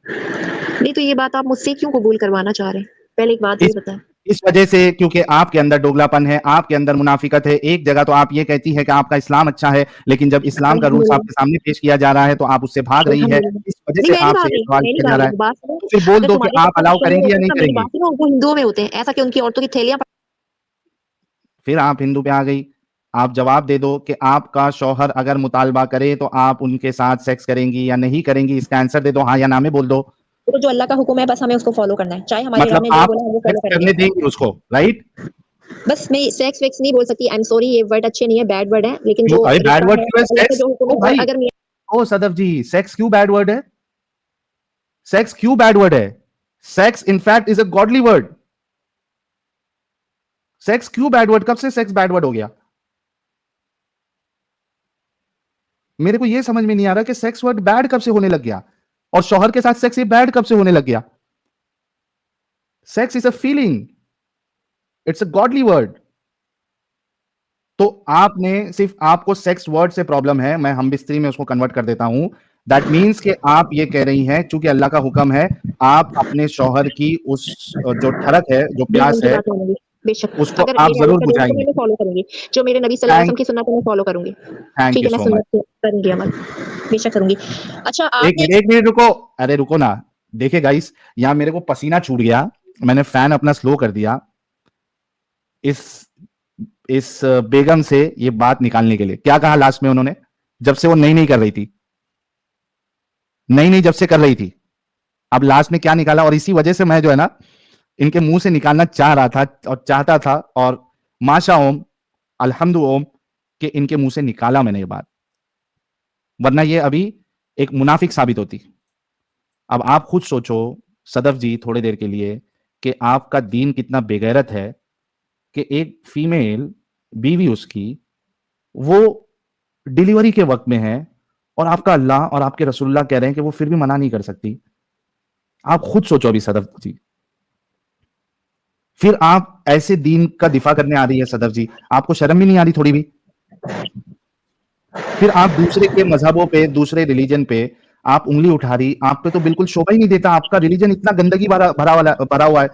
Speaker 2: नहीं, तो ये बात आप मुझसे क्यों कबूल करवाना चाह रहे हैं? पहले एक बात ये
Speaker 1: इस
Speaker 2: बताएं।
Speaker 1: इस वजह से क्योंकि आपके अंदर दोगलापन है, आपके अंदर मुनाफिकत है। एक जगह तो आप ये कहती है कि आपका इस्लाम अच्छा है, लेकिन जब इस्लाम का रूल्स
Speaker 2: अल्हम्दुलिल्लाह,
Speaker 1: आपके सामने पेश किया जा रहा है तो आप उससे भाग रही है।
Speaker 2: अल्हम्दुलिल्लाह।
Speaker 1: इस वजह
Speaker 2: नहीं,
Speaker 1: से
Speaker 2: मैं नहीं
Speaker 1: आपसे
Speaker 2: भाग
Speaker 1: ये
Speaker 2: रही,
Speaker 1: सवाल
Speaker 2: मैं नहीं
Speaker 1: किया जा
Speaker 2: भाग
Speaker 1: रहा
Speaker 2: रही।
Speaker 1: है।
Speaker 2: बात सुनो,
Speaker 1: तो फिर बोल
Speaker 2: अगर
Speaker 1: दो कि
Speaker 2: तुम्हारे
Speaker 1: आप
Speaker 2: सबके
Speaker 1: अलाउ
Speaker 2: शोहर
Speaker 1: करेंगी या
Speaker 2: होते
Speaker 1: नहीं
Speaker 2: ना, मेरी
Speaker 1: करेंगी?
Speaker 2: बात सुनो, वो हिंदुओं में होते हैं। ऐसा कि उनकी औरतों की थैलियां
Speaker 1: फिर आप हिंदू पे आ गई। आप जवाब दे दो कि आपका शौहर अगर मुतालबा करे तो आप उनके साथ सेक्स करेंगी या नहीं करेंगी? इसका आंसर दे दो, हाँ या ना में बोल दो।
Speaker 2: तो जो अल्लाह का हुक्म है, बस हमें उसको फॉलो करना है। चाहे हमारे रब
Speaker 1: मतलब
Speaker 2: ने जो
Speaker 1: आप
Speaker 2: बोला हम वो फॉलो
Speaker 1: सेक्स
Speaker 2: करेंगे।
Speaker 1: करने देंगी उसको, राइट?
Speaker 2: बस मैं सेक्स वेक्स नहीं बोल सकती, आई एम सॉरी, ये वर्ड अच्छे नहीं है, बैड वर्ड है, लेकिन
Speaker 1: क्यों?
Speaker 2: जो
Speaker 1: अरे बैड
Speaker 2: रिश्ता
Speaker 1: वर्ड
Speaker 2: है,
Speaker 1: क्यों है
Speaker 2: अल्लाह का
Speaker 1: सेक्स?
Speaker 2: जो हुक्म
Speaker 1: ओ
Speaker 2: है, और
Speaker 1: भाई,
Speaker 2: अगर मैं
Speaker 1: ओ सदफ जी, सेक्स क्यों बैड वर्ड है? सेक्स क्यों बैड वर्ड है? Sex in fact is a godly word. Sex क्यों बैड वर्ड? कब से सेक्स बैड वर्ड हो गया? मेरे को यह समझ में नहीं आ रहा कि सेक्स वर्ड बैड कब से होने लग गया, और शौहर के साथ सेक्स ये बैड कब से होने लग गया? Sex is a feeling, it's a godly word. तो आपने सिर्फ, आपको सेक्स वर्ड से प्रॉब्लम है, मैं हम बिस्तरी में उसको कन्वर्ट कर देता हूं। दैट मीन्स कि आप ये कह रही हैं चूंकि अल्लाह का हुक्म है, आप अपने शौहर की उस जो ठरक है, जो
Speaker 2: दिल
Speaker 1: प्यास
Speaker 2: उनकी
Speaker 1: है,
Speaker 2: बात मानूंगी, बेशक।
Speaker 1: उसको
Speaker 2: अगर
Speaker 1: आप
Speaker 2: मेरे अल्लाह
Speaker 1: जरूर
Speaker 2: का जो हुक्म है,
Speaker 1: बुझाएंगी।
Speaker 2: मैं फॉलो करूंगी। जो मेरे नबी सल्लल्लाहु अलैहि
Speaker 1: थैंक
Speaker 2: वसल्लम की सुन्नत है, मैं फॉलो करूंगी।
Speaker 1: थैंक
Speaker 2: ठीक
Speaker 1: यू
Speaker 2: है, मैं
Speaker 1: सो मच।
Speaker 2: सुन्नत करूंगी अमल, बेशक करूंगी। अच्छा, आपने
Speaker 1: एक मिनट रुको, अरे रुको ना। देखिए गाइस, यहां मेरे को पसीना छूट गया, मैंने फैन अपना स्लो कर दिया इस इस बेगम से ये बात निकालने के लिए। क्या कहा लास्ट में उन्होंने, जब से वो नहीं नहीं कर रही थी, नहीं नहीं जब से कर रही थी, अब लास्ट में क्या निकाला? और इसी वजह से मैं जो है ना, इनके मुंह से निकालना चाह रहा था और चाहता था, और माशा ओम, अल्हम्दु ओम, कि इनके मुंह से निकाला मैंने ये बात, वरना ये अभी एक मुनाफिक साबित होती। अब आप खुद सोचो सदफ जी थोड़ी देर के लिए, कि आपका दीन कितना बेगैरत है कि एक फीमेल बीवी उसकी, वो डिलीवरी के वक्त में है, और आपका अल्लाह और आपके रसूलुल्लाह कह रहे हैं कि वो फिर भी मना नहीं कर सकती। आप खुद सोचो अभी सदफ जी, फिर आप ऐसे दीन का दिफा करने आ रही है सदफ जी, आपको शर्म भी नहीं आ रही थोड़ी भी? फिर आप दूसरे के मजहबों पे, दूसरे रिलीजन पे आप उंगली उठा रही, आप पे तो बिल्कुल शोभा ही नहीं देता। आपका रिलीजन इतना गंदगी भरा भरा हुआ है,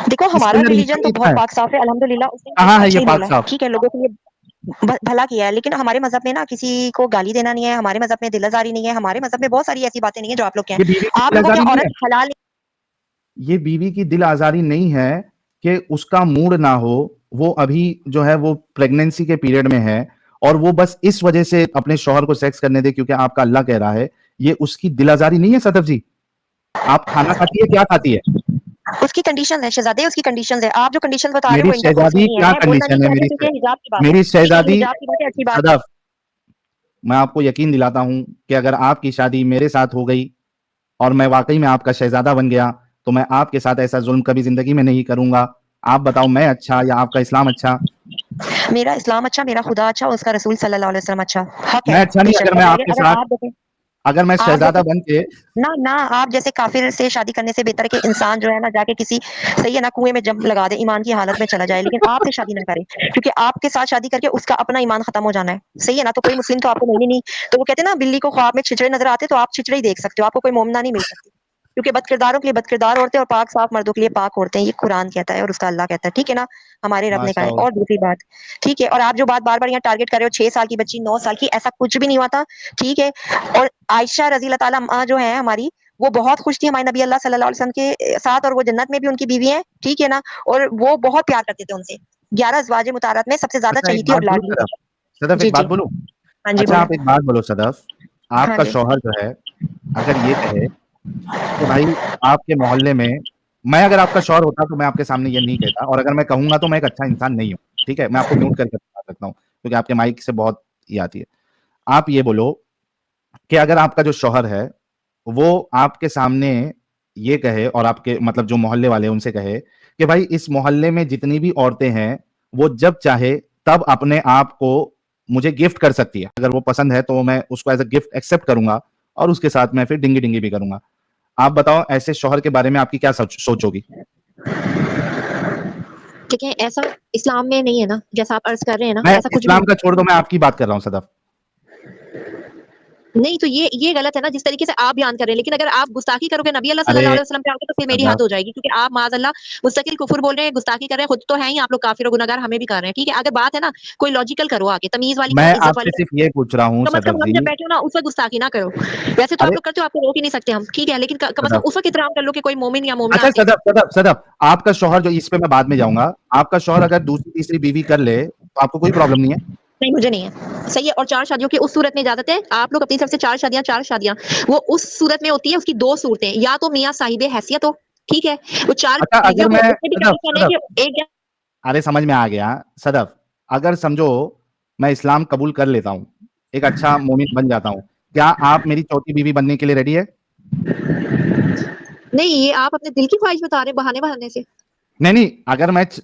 Speaker 2: देखो,
Speaker 1: इसके
Speaker 2: हमारा
Speaker 1: अंदर
Speaker 2: रिलीजन
Speaker 1: इज्जत
Speaker 2: तो
Speaker 1: इतना
Speaker 2: बहुत
Speaker 1: है।
Speaker 2: पाक साफ है, अल्हम्दुलिल्लाह, उसने
Speaker 1: कहाँ है
Speaker 2: अच्छा
Speaker 1: ये
Speaker 2: ही
Speaker 1: पाक
Speaker 2: बोला है,
Speaker 1: साफ?
Speaker 2: ठीक है, लोगों के लिए भला किया है। लेकिन हमारे मजहब में ना किसी को गाली देना नहीं है, हमारे मजहब में दिल आजारी नहीं है, हमारे मजहब में बहुत सारी ऐसी बातें नहीं है जो आप लोग के
Speaker 1: ये
Speaker 2: हैं।
Speaker 1: बीवी की
Speaker 2: आप
Speaker 1: दिल
Speaker 2: लोगों के
Speaker 1: आजारी
Speaker 2: यहाँ
Speaker 1: नहीं है,
Speaker 2: औरत हलाल
Speaker 1: ये बीवी की दिल आजारी नहीं है कि उसका मूड ना हो, वो अभी जो है वो प्रेगनेंसी के पीरियड में है, और वो बस इस वजह से अपने शौहर को सेक्स करने दे क्योंकि आपका अल्लाह कह रहा है। ये उसकी दिल आजारी नहीं है सदफ जी। आप खाना खाती है, क्या खाती है?
Speaker 2: उसकी कंडीशन है शहजादे, उसकी कंडीशन है। आप जो कंडीशन बता रहे हो
Speaker 1: मेरी
Speaker 2: वो इंटरकोर्स
Speaker 1: शहजादी
Speaker 2: नहीं है।
Speaker 1: क्या
Speaker 2: मैं बोलना नहीं
Speaker 1: कंडीशन है
Speaker 2: चाहती
Speaker 1: मेरी
Speaker 2: क्योंकि हिजाब की बात है।
Speaker 1: मेरी
Speaker 2: ठीक है, जो
Speaker 1: शहजादी?
Speaker 2: हिजाब की बात है, अच्छी बात है।
Speaker 1: सदफ, मैं आपको यकीन दिलाता हूं कि अगर आपकी शादी मेरे साथ हो गई और मैं वाकई में आपका शहजादा बन गया, तो मैं आपके साथ ऐसा जुल्म कभी जिंदगी में नहीं करूंगा। आप बताओ, मैं अच्छा या आपका इस्लाम अच्छा?
Speaker 2: मेरा इस्लाम अच्छा, मेरा खुदा अच्छा, और उसका रसूल सल्लल्लाहु अलैहि वसल्लम अच्छा। हक है,
Speaker 1: मैं अच्छा नहीं,
Speaker 2: बेशक।
Speaker 1: अगर मैं
Speaker 2: बट
Speaker 1: आपके
Speaker 2: अगर
Speaker 1: साथ,
Speaker 2: आप देखें,
Speaker 1: अगर मैं
Speaker 2: आप
Speaker 1: शहजादा
Speaker 2: जैसे
Speaker 1: बन के,
Speaker 2: ना ना आप जैसे काफिर से शादी करने से बेहतर है कि इंसान जो है ना जाके किसी, सही है ना, कुएं में जंप लगा दे, ईमान की हालत में चला जाए, लेकिन आपसे शादी ना करे, क्योंकि आपके साथ शादी करके उसका अपना ईमान खत्म हो जाना है। सही है ना? तो कोई मुस्लिम तो आपको मिलेगी नहीं। तो वो कहते हैं ना, बिल्ली को ख्वाब में छिछड़े नजर आते, तो आप छिछड़े ही देख सकते हो, आपको कोई मोमना नहीं मिल सकती, क्योंकि बदकिरदारों के लिए बदकिरदार औरतें और पाक साफ मर्दों के लिए पाक औरतें, ये कुरान कहता है और उसका अल्लाह कहता है। ठीक है ना? हमारे रब ने कहा है।
Speaker 1: माशाअल्लाह।
Speaker 2: और दूसरी बात, ठीक है, और आप जो बात बार बार यहाँ टारगेट कर रहे हो, 6 साल की बच्ची, 9 साल की, ऐसा कुछ भी नहीं हुआ था। ठीक है? और आयशा रजी अल्लाह ताला अन्हा जो है हमारी, वो बहुत खुश थी हमारे नबी अल्लाह सल्लल्लाहु अलैहि वसल्लम के साथ, और वो जन्नत में भी उनकी बीवी है। ठीक है ना? और वो बहुत प्यार करते थे उनसे। 11 अज़वाजे मुताहरात में सबसे ज्यादा
Speaker 1: अच्छा एक
Speaker 2: चहीती
Speaker 1: बात
Speaker 2: और
Speaker 1: बोलूं
Speaker 2: लाडली है।
Speaker 1: सदफ, सदफ एक
Speaker 2: जी
Speaker 1: बात
Speaker 2: जी।
Speaker 1: बोलूं?
Speaker 2: हाँ जी,
Speaker 1: अच्छा
Speaker 2: बोले।
Speaker 1: आप एक बात बोलो सदफ,
Speaker 2: हाँ
Speaker 1: आपका
Speaker 2: जी।
Speaker 1: शौहर जो है अगर ये कहे कि भाई आपके मोहल्ले में, मैं अगर आपका शौहर होता तो मैं आपके सामने ये नहीं कहता, और अगर मैं कहूंगा तो मैं एक अच्छा इंसान नहीं हूं। ठीक है, मैं आपको म्यूट करके बता सकता हूं क्योंकि आपके माइक से बहुत ये आती है। आप ये बोलो कि अगर आपका जो शौहर है वो आपके सामने ये कहे, और आपके मतलब जो मोहल्ले वाले हैं उनसे कहे कि भाई इस मोहल्ले में जितनी भी औरतें हैं वो जब चाहे तब अपने आप को मुझे गिफ्ट कर सकती है, अगर वो पसंद है तो मैं उसको एज अ गिफ्ट एक्सेप्ट करूंगा, और उसके साथ मैं फिर डिंगी डिंगी भी करूंगा। आप बताओ ऐसे शौहर के बारे में आपकी क्या सोच होगी?
Speaker 2: लेकिन ऐसा इस्लाम में नहीं है ना, जैसा आप अर्ज कर रहे हैं ना,
Speaker 1: मैं
Speaker 2: ऐसा कुछ
Speaker 1: इस्लाम का छोड़ दो, मैं आपकी बात कर रहा हूँ सदफ।
Speaker 2: नहीं, तो ये गलत है ना जिस तरीके से आप बयान कर रहे हैं। लेकिन अगर आप गुस्ताखी करोगे नबी अल्लाह
Speaker 1: अरे
Speaker 2: सल्लल्लाहु अलैहि वसल्लम पे आओगे तो फिर मेरी
Speaker 1: सदफ,
Speaker 2: हद हो जाएगी, क्योंकि आप माज़अल्लाह मुस्तकिल कुफ्र बोल रहे हैं, गुस्ताखी कर रहे हैं, खुद तो हैं ही आप लोग काफिर और गुनहगार, हमें भी कर रहे हैं, ठीक है। अगर बात है ना कोई लॉजिकल करो, आगे तमीज वाली
Speaker 1: मैं
Speaker 2: करो, इज्जत
Speaker 1: आपसे
Speaker 2: वाली करो,
Speaker 1: सिर्फ ये पूछ रहा हूँ
Speaker 2: कम से
Speaker 1: सदफ
Speaker 2: कम हम
Speaker 1: जी।
Speaker 2: जब बैठे हो ना उस वक्त गुस्ताखी ना करो। वैसे तो आप
Speaker 1: अरे
Speaker 2: लोग करते हो, आपको रोक ही नहीं सकते हम, ठीक है, लेकिन कम से
Speaker 1: सदफ,
Speaker 2: कम उस वक्त एहतराम कर लो कि कोई मोमिन या मोमिना
Speaker 1: अच्छा
Speaker 2: आते हैं।
Speaker 1: सदफ सदफ सदफ, आपका शौहर, जो इस पे मैं बाद में जाऊंगा, आपका शौहर अगर दूसरी तीसरी बीवी कर ले तो आपको कोई प्रॉब्लम नहीं है?
Speaker 2: नहीं, मुझे नहीं है, सही है। और 4 शादियों की उस सूरत में इजाज़त है, आप लोग अपनी तरफ से 4 शादियाँ, वो उस सूरत में होती है, उसकी 2 सूरतें, या तो मियाँ साहिब हैसियत हो, ठीक है? वो 4
Speaker 1: अच्छा अगर
Speaker 2: बीवियों को
Speaker 1: मैं
Speaker 2: उसमें भी
Speaker 1: सदफ
Speaker 2: कंडीशन है
Speaker 1: सदफ,
Speaker 2: कि एक
Speaker 1: अरे समझ में आ गया सदफ, अगर समझो मैं इस्लाम कबूल कर लेता हूँ, एक अच्छा मोमिन बन जाता हूँ, क्या आप मेरी चौथी बीवी बनने के लिए रेडी है?
Speaker 2: नहीं, ये आप अपने दिल की ख्वाहिश बता रहे हैं बहाने बहाने से।
Speaker 1: नहीं नहीं,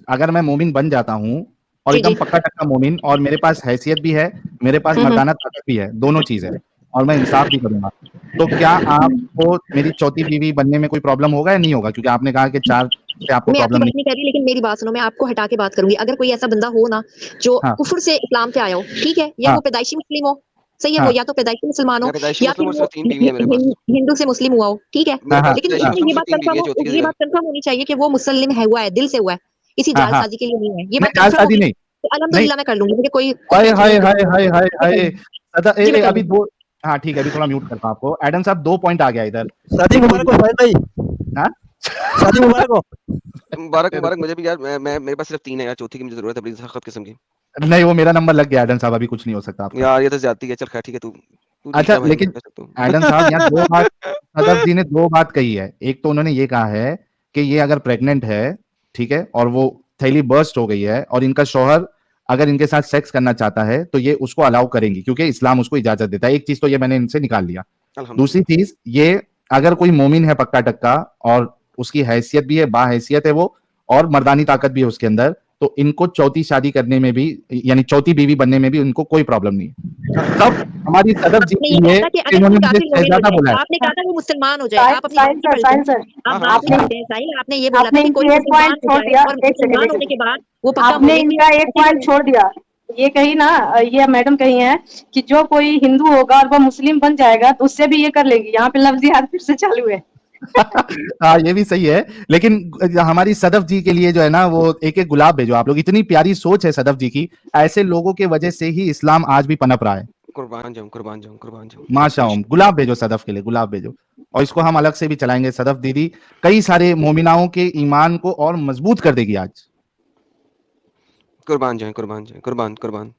Speaker 1: अगर मैं मोमिन बन जाता हूँ और
Speaker 2: जी,
Speaker 1: एकदम
Speaker 2: जी।
Speaker 1: पक्का टक्का मोमिन, और मेरे पास हैसियत भी है, मेरे पास
Speaker 2: हुँ, हुँ।
Speaker 1: मर्दाना ताकत भी है, दोनों चीज है, और मैं इंसाफ भी करूंगा, तो क्या आपको मेरी चौथी बीवी बनने में कोई प्रॉब्लम होगा या नहीं होगा? क्योंकि आपने कहा कि 4 से आपको
Speaker 2: मैं आपकी
Speaker 1: प्रॉब्लम
Speaker 2: बात
Speaker 1: नहीं।
Speaker 2: नहीं कह रही, लेकिन मेरी बात सुनो, मैं आपको हटा के बात करूँगी। अगर कोई ऐसा बंदा हो ना जो
Speaker 1: हाँ
Speaker 2: कुफ्र से इस्लाम पे आया हो, ठीक है? या
Speaker 1: हाँ
Speaker 2: वो पैदाइशी मुस्लिम हो, सही है? वो
Speaker 1: हाँ
Speaker 2: या तो पैदाइशी मुसलमान हो
Speaker 3: मैं पैदाइशी
Speaker 2: या
Speaker 3: मुस्लिम
Speaker 2: फिर
Speaker 3: और
Speaker 2: वो
Speaker 3: सिर्फ 3 बीवी है मेरे पास।
Speaker 2: हिंदू से मुस्लिम हुआ हो, ठीक है?
Speaker 3: मेरे
Speaker 1: हाँ
Speaker 3: पास
Speaker 2: लेकिन
Speaker 3: पैदाइशी
Speaker 1: हाँ
Speaker 3: मुस्लिम
Speaker 2: ये
Speaker 3: सिर्फ
Speaker 2: बात
Speaker 3: 3 बीवी है, चौथी की
Speaker 2: ये
Speaker 3: जगह।
Speaker 2: बात कंफर्म होनी चाहिए कि वो मुसल्लिम है, हुआ है, दिल से हुआ है, इसी
Speaker 1: हाँ हाँ,
Speaker 2: जालसाजी के लिए नहीं है। ये
Speaker 1: नहीं
Speaker 2: बात कंफर्म
Speaker 1: जालसाजी
Speaker 2: होगी
Speaker 1: नहीं,
Speaker 2: तो
Speaker 1: नहीं,
Speaker 2: अल्हम्दुलिल्लाह मैं कर लूँगी, मुझे कोई
Speaker 1: हाय
Speaker 2: टेंशन
Speaker 1: हाय
Speaker 2: नहीं
Speaker 1: हाय हाय हाय
Speaker 2: है।
Speaker 1: हाय,
Speaker 2: जी, मैं कर
Speaker 1: अभी
Speaker 2: लूँगी।
Speaker 1: दो, हाँ ठीक है, अभी थोड़ा म्यूट करता हूँ आपको। एडम साहब 2 पॉइंट आ गया इधर।
Speaker 4: शादी
Speaker 1: एक तो
Speaker 4: मुबारक हो शाहिद भाई,
Speaker 1: हाँ
Speaker 4: शादी मुबारक हो।
Speaker 3: मुबारक मुबारक मुझे भी यार, मैं मेरे पास सिर्फ 3 है यार, चौथी की मुझे जरूरत है बड़ी सख्त किस्म की।
Speaker 1: नहीं, वो मेरा नंबर लग गया एडम साहब, अभी कुछ नहीं हो सकता आपका।
Speaker 3: यार ये तो ज्यादती है, चल खैर ठीक है, तू जीत
Speaker 1: अच्छा
Speaker 3: जा भाई, मैं
Speaker 1: लेकिन
Speaker 3: क्या सकता हूँ।
Speaker 1: एडम साहब यहाँ 2 बात, सदफ जी ने 2 बात कही है। एक तो उन्होंने ये कहा है कि ये अगर प्रेग्नेंट है, ठीक है, और वो थैली बर्स्ट हो गई है और इनका शौहर अगर इनके साथ सेक्स करना चाहता है तो ये उसको अलाउ करेंगी, क्योंकि इस्लाम उसको इजाजत देता है। एक चीज तो ये मैंने इनसे निकाल लिया। दूसरी
Speaker 3: अल्हम्दुलिल्लाह।
Speaker 1: चीज ये, अगर कोई मोमिन है पक्का टक्का और उसकी हैसियत भी है, बाहैसियत है वो, और मर्दानी ताकत भी है उसके अंदर, तो इनको चौथी शादी करने में भी, यानी चौथी बीवी बनने में भी उनको कोई प्रॉब्लम नहीं है। तब हमारी सदफ जी
Speaker 2: आपने
Speaker 1: के
Speaker 2: ये
Speaker 1: लिए
Speaker 2: कहा था कि अगर
Speaker 1: इन्होंने
Speaker 2: वो
Speaker 1: मुझे
Speaker 2: काफिर मोमिन हो
Speaker 1: शहजादा बोला
Speaker 2: जाए,
Speaker 1: है।
Speaker 2: आपने कहा था वो मुसलमान हो जाए, आप अपनी
Speaker 5: साहिल
Speaker 2: बात
Speaker 5: सर,
Speaker 2: पढ़
Speaker 5: साहिल
Speaker 2: लो।
Speaker 5: सर,
Speaker 3: हाँ हाँ
Speaker 2: आप
Speaker 5: आपने
Speaker 3: हाँ,
Speaker 2: साहिल आपने ये बोला था
Speaker 5: आपने
Speaker 2: कि कोई
Speaker 5: इनकी एक
Speaker 2: मुसलमान
Speaker 5: पॉइंट
Speaker 2: हो
Speaker 5: छोड़
Speaker 2: जाए
Speaker 5: दिया।
Speaker 2: और
Speaker 5: एक सेकंड,
Speaker 2: मुसलमान
Speaker 5: एक
Speaker 2: होने के
Speaker 5: सेकंड,
Speaker 2: बाद वो पक्का
Speaker 5: आपने
Speaker 2: मोमिन भी
Speaker 5: इनका एक
Speaker 2: है।
Speaker 5: पॉइंट छोड़ दिया। ये कही ना, ये मैडम कही है कि जो कोई हिंदू होगा और वो मुस्लिम बन जाएगा तो उससे भी ये कर लेगी। यहाँ पे लफ्जी हाथ फिर से चालू है।
Speaker 1: हाँ ये भी सही है, लेकिन हमारी सदफ जी के लिए जो है ना, वो एक एक गुलाब भेजो आप लोग। इतनी प्यारी सोच है सदफ जी की, ऐसे लोगों के वजह से ही इस्लाम आज भी पनप रहा है।
Speaker 3: कुर्बान जाऊं कुर्बान जाऊं कुर्बान जाऊं।
Speaker 1: माशाअल्लाह, गुलाब भेजो सदफ के लिए, गुलाब भेजो, और इसको हम अलग से भी चलाएंगे। सदफ दीदी कई सारे मोमिनाओं के ईमान को और मजबूत कर देगी आज।
Speaker 3: कुर्बान जाऊं कुर्बान जाऊं कुर्बान कुर्बान,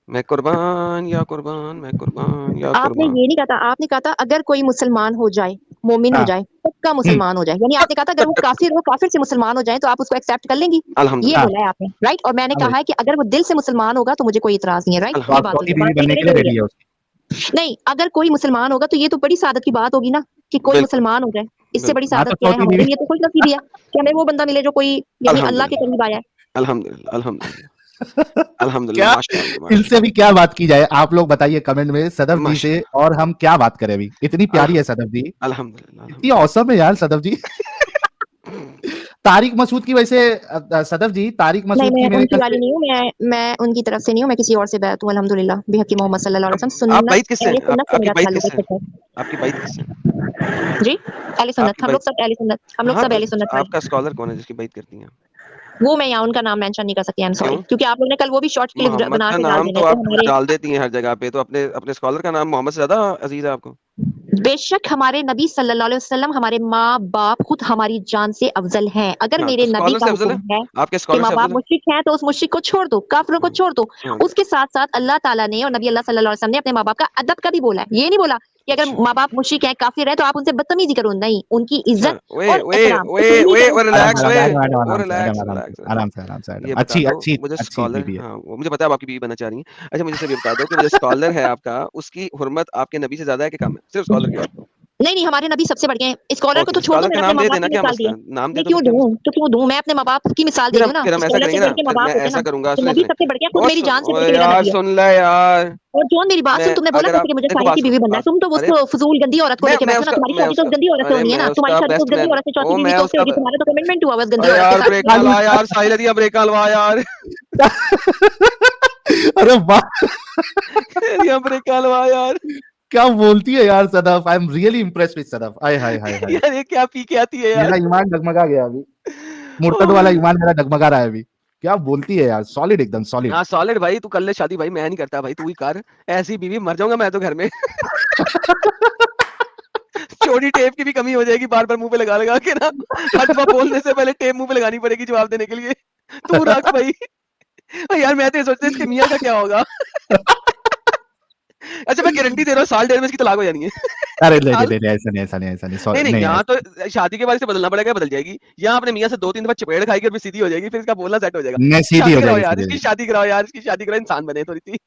Speaker 3: मैं कुर्बान या कुर्बान, मैं कुर्बान या
Speaker 2: आपने
Speaker 3: कुर्बान।
Speaker 2: ये नहीं कहा था, आपने कहा था अगर कोई मुसलमान हो जाए, मोमिन हो
Speaker 1: हाँ
Speaker 2: जाए, पक्का मुसलमान हो जाए, यानी आपने कहा था अगर वो काफिर से मुसलमान हो जाए तो आप उसको एक्सेप्ट कर लेंगी, ये
Speaker 3: अल्हम्दुलिल्लाह
Speaker 1: हाँ
Speaker 2: बोला है आपने, राइट? और मैंने
Speaker 1: हाँ,
Speaker 2: कहा है कि अगर वो दिल से मुसलमान होगा तो मुझे कोई इतराज नहीं है, राइट?
Speaker 1: तो
Speaker 2: ये
Speaker 1: आप
Speaker 2: बात
Speaker 1: चौथी
Speaker 2: हुई है,
Speaker 1: बीवी
Speaker 2: बात
Speaker 1: बनने
Speaker 2: मेरे
Speaker 1: के लिए
Speaker 2: लिए
Speaker 1: रेडी
Speaker 2: हुई
Speaker 1: है
Speaker 2: है।
Speaker 1: उसकी?
Speaker 2: नहीं, अगर कोई मुसलमान होगा तो ये तो बड़ी सादत की बात होगी ना कि कोई
Speaker 3: बिल्कुल
Speaker 2: मुसलमान हो जाए, इससे बड़ी
Speaker 3: बिल्कुल,
Speaker 1: हाँ
Speaker 2: सादत
Speaker 1: तो
Speaker 2: क्या है?
Speaker 1: चौथी
Speaker 2: हमारे
Speaker 1: बीवी,
Speaker 2: लिए तो खुश नसीबी है कि हमें वो बंदा मिले जो कोई यानी अल्लाह के
Speaker 3: अल्हम्दुलिल्लाह
Speaker 2: करीब आया है।
Speaker 3: अल्हम्दुलिल्लाह अल्हम्दुलिल्लाह अल्हम्दुलिल्लाह,
Speaker 1: क्या
Speaker 3: माशाअल्लाह
Speaker 1: इनसे
Speaker 3: माशाअल्लाह
Speaker 1: भी क्या बात की जाए? आप लोग बताइए कमेंट में सदफ जी से,
Speaker 3: माशाअल्लाह,
Speaker 1: और हम क्या बात करें अभी? इतनी प्यारी है
Speaker 3: अल्हम्दुलिल्लाह
Speaker 1: सदफ जी,
Speaker 3: अल्हम्दुलिल्लाह
Speaker 1: इतनी औसम है यार सदफ जी। तारिक मसूद की वैसे सदफ जी, तारिक
Speaker 2: नहीं,
Speaker 1: मसूद
Speaker 2: मैं
Speaker 1: की मेरे
Speaker 2: उनकी
Speaker 1: ख्याल
Speaker 2: वाली
Speaker 1: से,
Speaker 2: नहीं हूँ, मैं उनकी तरफ से नहीं हूँ, मैं किसी और से बैत हूँ अल्हम्दुलिल्लाह, बेहक़ मोहम्मद सल्लल्लाहु अलैहि वसल्लम,
Speaker 3: आप
Speaker 2: सुन्नत,
Speaker 3: बैत किससे हैं?
Speaker 2: अहले सुन्नत से
Speaker 3: आपकी
Speaker 2: मेरा
Speaker 3: बैत
Speaker 2: ताल्लुक
Speaker 3: किससे हैं?
Speaker 2: है।
Speaker 3: आपकी बैत किससे हैं?
Speaker 2: जी, अहले सुन्नत,
Speaker 3: आपकी
Speaker 2: हम
Speaker 3: बैत,
Speaker 2: लोग सब अहले सुन्नत, हम लोग
Speaker 3: हाँ
Speaker 2: सब
Speaker 3: तो
Speaker 2: अहले सुन्नत वाले।
Speaker 3: आपका स्कॉलर कौन है जिसकी बैत करती हैं?
Speaker 2: वो मैं यहाँ उनका नाम मेंशन नहीं कर सकती, आई एम सॉरी,
Speaker 3: क्यों?
Speaker 2: क्योंकि आप लोग ने कल वो भी शॉर्ट क्लिप
Speaker 3: मोहम्मद
Speaker 2: बना
Speaker 3: का
Speaker 2: के डाल
Speaker 3: नाम
Speaker 2: देने
Speaker 3: तो
Speaker 2: तो
Speaker 3: आप
Speaker 2: हमारे
Speaker 3: डाल देती हैं हर जगह पे, तो अपने अपने स्कॉलर का नाम मोहम्मद से ज्यादा अजीज है आपको?
Speaker 2: बेशक हमारे नबी सल्लल्लाहु अलैहि वसल्लम, हमारे माँ बाप खुद हमारी जान से अफजल हैं। अगर
Speaker 3: हाँ,
Speaker 2: मेरे
Speaker 3: तो
Speaker 2: नबी
Speaker 3: स्कॉलर
Speaker 2: का
Speaker 3: से अफजल है?
Speaker 2: हुक्म है
Speaker 3: आपके
Speaker 2: कि
Speaker 3: स्कॉलर
Speaker 2: माँ
Speaker 3: से
Speaker 2: बाप
Speaker 3: अफजल है?
Speaker 2: मुशरिक हैं तो उस मुशरिक को छोड़ दो, काफिरों को
Speaker 3: हाँ,
Speaker 2: छोड़ दो।
Speaker 3: हाँ,
Speaker 2: उसके साथ साथ अल्लाह ताला ने और नबी अल्लाह सल्लल्लाहु अलैहि वसल्लम ने अपने माँ बाप का अदब का भी बोला है। ये नहीं बोला कि अगर
Speaker 3: अच्छा
Speaker 2: माँ बाप मुशरिक है, काफिर है तो आप उनसे बदतमीजी करो, नहीं, उनकी
Speaker 3: अच्छा,
Speaker 2: इज्जत और एहतराम इसीलिए
Speaker 3: वो
Speaker 2: करो।
Speaker 1: आराम
Speaker 3: रिलैक्स,
Speaker 1: से,
Speaker 3: वे
Speaker 1: मैडम मैडम
Speaker 3: वो
Speaker 1: आराम से, मैडम
Speaker 3: रिलैक्स
Speaker 1: आराम से,
Speaker 3: रिलैक्स
Speaker 1: आराम से, आराम से, मैडम
Speaker 3: ये बता
Speaker 1: अच्छी
Speaker 3: दो
Speaker 1: अच्छी
Speaker 3: मुझे,
Speaker 1: अच्छी
Speaker 3: स्कॉलर,
Speaker 1: बीवी है।
Speaker 3: हाँ वो मुझे पता है आप आपकी बीवी बनना चाह रही हैं। अच्छा मुझे सिर्फ ये बता दो कि जो स्कॉलर है आपका, उसकी हुर्मत आपके नबी से ज्यादा है कि कम है? सिर्फ स्कॉलर की बात करो।
Speaker 2: नहीं हमारे नबी सबसे बढ़ गए हैं। स्कॉलर को
Speaker 3: ओके,
Speaker 2: तो छोड़ दो,
Speaker 3: स्कॉलर का
Speaker 2: मैंने अपने
Speaker 3: नाम
Speaker 2: माँ
Speaker 3: दे
Speaker 2: बाप
Speaker 3: देना
Speaker 2: की
Speaker 3: क्या
Speaker 2: मिसाल दी
Speaker 3: मसला
Speaker 2: है।
Speaker 3: है? नाम दे
Speaker 2: मैं
Speaker 3: दो
Speaker 2: क्यों
Speaker 3: क्या मसला?
Speaker 2: दूं, तो क्यों दूं? मैं अपने माँ बाप की मिसाल दे
Speaker 3: फिर
Speaker 2: रही
Speaker 3: हम
Speaker 2: हूँ ना।
Speaker 3: फिर हम ऐसा
Speaker 2: स्कॉलर
Speaker 3: करेंगे
Speaker 2: से
Speaker 3: ना,
Speaker 2: बढ़ के माँ
Speaker 3: फिर
Speaker 2: बाप
Speaker 3: मैं
Speaker 2: होते हैं
Speaker 3: ऐसा
Speaker 2: ना।
Speaker 3: करूंगा,
Speaker 2: तो
Speaker 3: सुने
Speaker 2: नबी
Speaker 3: सुने।
Speaker 2: सबसे बढ़ गया, खुद
Speaker 3: ओ
Speaker 2: मेरी जान से बढ़
Speaker 3: ओए
Speaker 2: के मेरा
Speaker 3: यार
Speaker 2: नबी है।
Speaker 3: सुन ले यार।
Speaker 2: और जॉन मेरी बात सुन,
Speaker 3: मैं
Speaker 2: तुमने बोला
Speaker 3: अगर
Speaker 2: था
Speaker 3: आप
Speaker 2: कि मुझे
Speaker 3: देखो
Speaker 2: साहिल
Speaker 3: बात
Speaker 2: की बीवी
Speaker 3: सुनो,
Speaker 2: बनना है।
Speaker 3: बात
Speaker 2: तुम तो
Speaker 3: अरे
Speaker 2: उस फजूल गंदी औरत को लेके
Speaker 3: मैं
Speaker 2: बैठे हो ना।
Speaker 3: उसका
Speaker 2: तुम्हारी
Speaker 3: मैं
Speaker 2: शादी तो
Speaker 3: उसका
Speaker 2: उस गंदी औरत से
Speaker 3: अरे
Speaker 2: होनी है
Speaker 3: मैं
Speaker 2: ना। तुम्हारी
Speaker 3: उसका
Speaker 2: शादी तो
Speaker 3: बेस्ट
Speaker 2: उस गंदी
Speaker 3: मैन
Speaker 2: औरत से,
Speaker 3: ओ
Speaker 2: चौथी बीवी
Speaker 3: मैं
Speaker 2: तो उससे
Speaker 3: उसका
Speaker 2: होगी। तुम्हारा तो कमिटमेंट हुआ बस गंदी
Speaker 3: ओए
Speaker 2: औरत के
Speaker 3: यार
Speaker 2: साथ।
Speaker 3: ब्रेक हलवा यार, साहिल दिया ब्रेक हलवा यार।
Speaker 1: अरे वाह,
Speaker 3: दिया ब्रेक हलवा यार।
Speaker 1: क्या बोलती है यार Sadaf. I am really impressed with Sadaf. आय हाय हाय हाय,
Speaker 3: यार ये क्या पी के आती है यार।
Speaker 1: मेरा ईमान डगमगा गया अभी। मुर्तद
Speaker 3: ओह
Speaker 1: वाला
Speaker 3: भाई।
Speaker 1: ईमान मेरा डगमगा रहा है अभी। क्या बोलती है यार, सॉलिड, एकदम सॉलिड।
Speaker 3: हाँ सॉलिड भाई, तू कर ले शादी भाई, मैं नहीं करता भाई, तू ही कर। ऐसी बीवी मर जाऊंगा मैं तो घर में। चोरी टेप की भी कमी हो जाएगी, बार बार मुंह पे लगा लगा के ना। हर दफा बोलने से पहले टेप मुंह पे लगानी पड़ेगी जवाब देने के लिए। तू रख भाई। यार मैं तो ये सोचता इसके मियाँ का क्या होगा। अच्छा मैं गारंटी दे रहा हूँ, साल डेढ़ में इसकी तलाक हो जानी है।
Speaker 1: अरे ले ले
Speaker 3: साल।
Speaker 1: ले ले, ऐसा नहीं, ऐसा नहीं, ऐसा नहीं,
Speaker 3: नहीं
Speaker 1: सॉरी
Speaker 3: नहीं,
Speaker 1: नहीं
Speaker 3: यहाँ
Speaker 1: ऐसा।
Speaker 3: तो शादी के बाद इसे बदलना पड़ेगा, बदल जाएगी। यहाँ अपने मियाँ से 2-3 दफा चपेड़ खाएगी और फिर सीधी हो जाएगी, फिर इसका बोलना सेट हो जाएगा।
Speaker 1: नहीं, सीधी
Speaker 3: शादी
Speaker 1: हो
Speaker 3: कराओ
Speaker 1: जाएगी,
Speaker 3: यार,
Speaker 1: सीधी हो
Speaker 3: इसकी
Speaker 1: जाएगी।
Speaker 3: शादी कराओ यार, इसकी शादी कराओ, इंसान बने थोड़ी सी।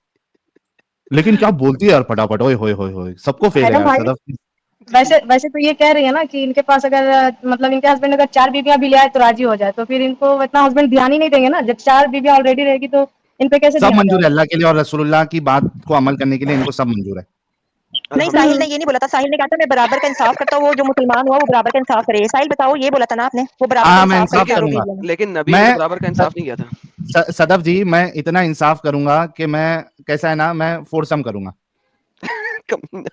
Speaker 1: लेकिन क्या बोलती है यार फटाफट, ओए होए होए होए, सबको फेल है
Speaker 5: मैडम
Speaker 1: यार
Speaker 5: भाई,
Speaker 1: सदफ।
Speaker 5: वैसे वैसे तो ये कह रही है ना कि इनके पास अगर मतलब इनके हस्बैंड अगर 4 बीवियां भी ले आए तो राजी हो जाए, तो फिर इनको इतना हस्बैंड ध्यान ही नहीं देंगे ना। जब 4 बीवियां ऑलरेडी रहेगी तो इन पे कैसे
Speaker 1: सब
Speaker 5: ध्यान
Speaker 1: मंजूर है,
Speaker 5: जाएगा?
Speaker 1: अल्लाह के लिए और रसूलुल्लाह की बात को अमल करने के लिए इनको सब मंजूर है।
Speaker 2: नहीं, साहिल ने
Speaker 3: अल्हम्दुलिल्लाह।
Speaker 2: ये नहीं बोला था। साहिल ने कहा था मैं बराबर का इंसाफ करता हूँ, वो जो मुसलमान हुआ वो बराबर का इंसाफ करे। साहिल बताओ, ये बोला था ना आपने, वो बराबर का
Speaker 1: हाँ, मैं
Speaker 2: इंसाफ करे
Speaker 1: इंसाफ
Speaker 3: लेकिन
Speaker 2: चारों
Speaker 1: करूंगा।
Speaker 2: बीवियों में।
Speaker 3: लेकिन नबी ने तो
Speaker 1: मैं
Speaker 3: बराबर का इंसाफ नहीं किया था।
Speaker 1: सदफ जी, मैं इतना इंसाफ करूंगा कि मैं, कैसा है ना, मैं फोरसम करूंगा,
Speaker 3: कमीना।